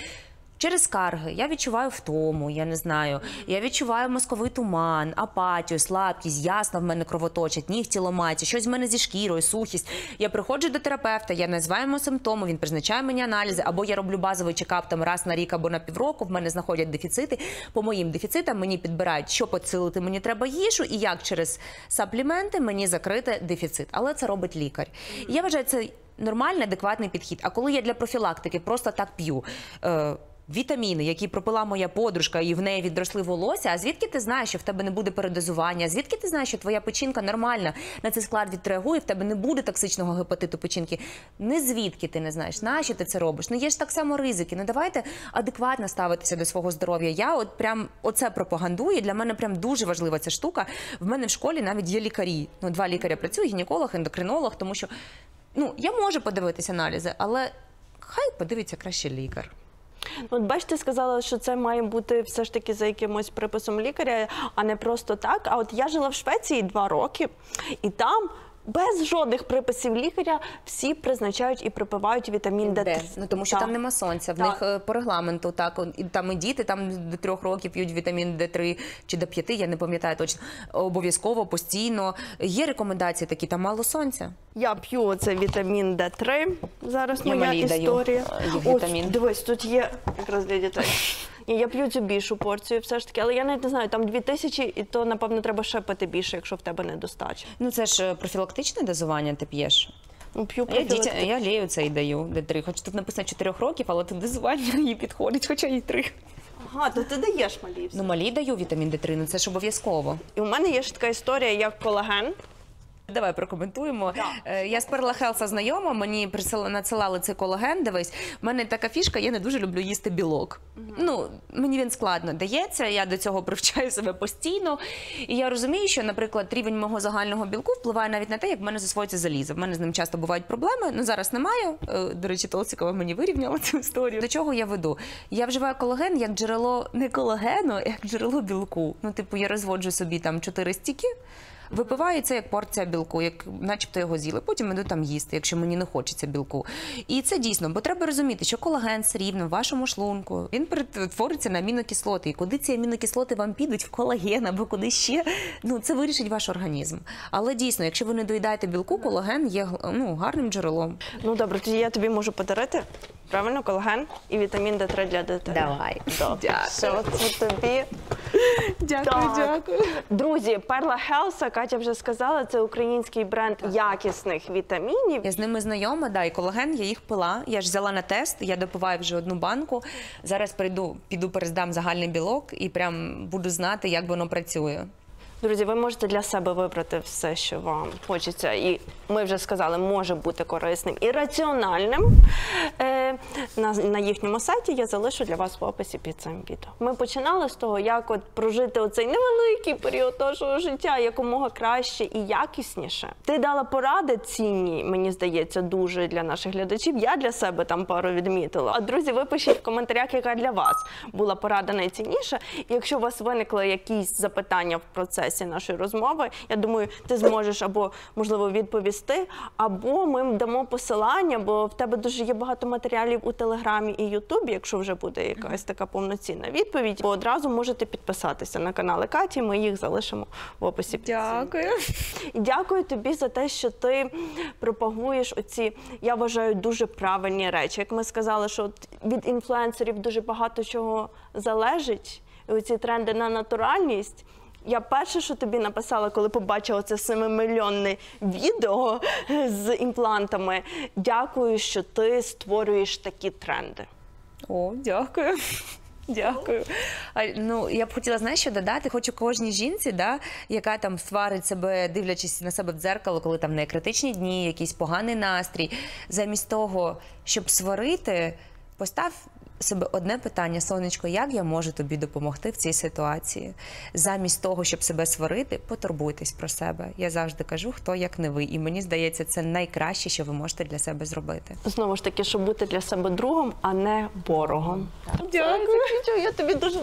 через скарги. Я відчуваю втому, я не знаю. Я відчуваю мозковий туман, апатію, слабкість, ясно в мене кровоточать, нігті ламаються, щось в мене зі шкірою, сухість. Я приходжу до терапевта, я називаю йому симптоми, він призначає мені аналізи, або я роблю базовий чекап там раз на рік або на півроку, в мене знаходять дефіцити. По моїм дефіцитам мені підбирають, що підсилити мені треба їжу і як через сапліменти мені закрити дефіцит. Але це робить лікар. І я вважаю, це нормальний, адекватний підхід. А коли я для профілактики просто так п'ю вітаміни, які пропила моя подружка, і в неї відросли волосся, а звідки ти знаєш, що в тебе не буде передозування? Звідки ти знаєш, що твоя печінка нормально на цей склад відреагує, в тебе не буде токсичного гепатиту печінки? Не звідки ти не знаєш, нащо ти це робиш? Ну є ж так само ризики. Ну давайте адекватно ставитися до свого здоров'я. Я от прям оце пропагандую, для мене прям дуже важлива ця штука. В мене в школі навіть є лікарі. Ну, 2 лікаря працюють, гінеколог, ендокринолог, тому що, ну, я можу подивитися аналізи, але хай подивиться краще лікар. От бачите, сказала, що це має бути все ж таки за якимось приписом лікаря, а не просто так. А от я жила в Швеції 2 роки, і там без жодних приписів лікаря всі призначають і припивають вітамін Д3. Ну, тому що там нема сонця, в них по регламенту, так, і там і діти там до 3 років п'ють вітамін Д3 чи до 5, я не пам'ятаю точно, обов'язково, постійно. Є рекомендації такі, там мало сонця. Я п'ю оце вітамін Д3, зараз моя історія. Ось, дивись, тут є якраз для дітей. Я п'ю цю більшу порцію все ж таки, але я навіть не знаю, там 2000, і то, напевно, треба ще пити більше, якщо в тебе недостача. Ну, це ж профілактичне дозування ти п'єш? Ну, п'ю профілактичне. Я Лею це і даю, Д3, хоч тут написано 4 років, але тут дозування їй підходить, хоча і 3. Ага, то ти даєш малій все. Ну, малій даю вітамін D3, ну це ж обов'язково. І у мене є ж така історія, як колаген. Давай прокоментуємо. Я з Perla Health знайома, мені надсилали цей колаген, дивись. В мене така фішка, я не дуже люблю їсти білок. Ну, мені він складно дається, я до цього привчаю себе постійно. І я розумію, що, наприклад, рівень мого загального білку впливає навіть на те, як в мене засвоюється залізо. В мене з ним часто бувають проблеми, ну зараз немає. До речі, Толстикова мені вирівняла цю історію. До чого я веду? Я вживаю колаген як джерело не колагену, як джерело білку. Ну, типу, я розводжу собі там 4 стіки, випиваю це як порція білку, як начебто його з'їли. Потім іду там їсти, якщо мені не хочеться білку. І це дійсно, бо треба розуміти, що колаген все рівно в вашому шлунку, він перетвориться на амінокислоти. І куди ці амінокислоти вам підуть, в колаген або куди ще, ну це вирішить ваш організм. Але дійсно, якщо ви не доїдаєте білку, колаген є гарним джерелом. Ну добре, тоді я тобі можу подарити, правильно, колаген і вітамін D3 для дитини. Давай. Добре. Все, це тобі. Дякую, Так. дякую. Друзі, Perla Health, Катя вже сказала, це український бренд якісних вітамінів. Я з ними знайома, да, і колаген, я їх пила. Я ж взяла на тест, я допиваю вже 1 банку. Зараз піду перездам загальний білок і прям буду знати, як воно працює. Друзі, ви можете для себе вибрати все, що вам хочеться. І ми вже сказали, може бути корисним і раціональним. На їхньому сайті я залишу для вас в описі під цим відео. Ми починали з того, як от прожити оцей невеликий період нашого життя якомога краще і якісніше. Ти дала поради цінні, мені здається, дуже для наших глядачів. Я для себе там пару відмітила. А друзі, ви пишіть в коментарях, яка для вас була порада найцінніша. І якщо у вас виникли якісь запитання в процесі нашої розмови, я думаю, ти зможеш або, можливо, відповісти, або ми дамо посилання, бо в тебе дуже є багато матеріалів у Телеграмі і Ютубі, якщо вже буде якась така повноцінна відповідь, бо одразу можете підписатися на канали Каті, ми їх залишимо в описі. Дякую. І дякую тобі за те, що ти пропагуєш оці, я вважаю, дуже правильні речі. Як ми сказали, що від інфлюенсерів дуже багато чого залежить, і оці тренди на натуральність. Я перше, що тобі написала, коли побачила це 7-мільйонне відео з імплантами, дякую, що ти створюєш такі тренди. О, дякую. Дякую. Ну, я б хотіла, знаєш, що додати? Хочу кожній жінці, да, яка там сварить себе, дивлячись на себе в дзеркало, коли там не критичні дні, якийсь поганий настрій. Замість того, щоб сварити, постав себе одне питання: сонечко, як я можу тобі допомогти в цій ситуації? Замість того, щоб себе сварити, потурбуйтесь про себе. Я завжди кажу, хто як не ви. І мені здається, це найкраще, що ви можете для себе зробити. Знову ж таки, щоб бути для себе другом, а не ворогом. Дякую. Я тобі дуже.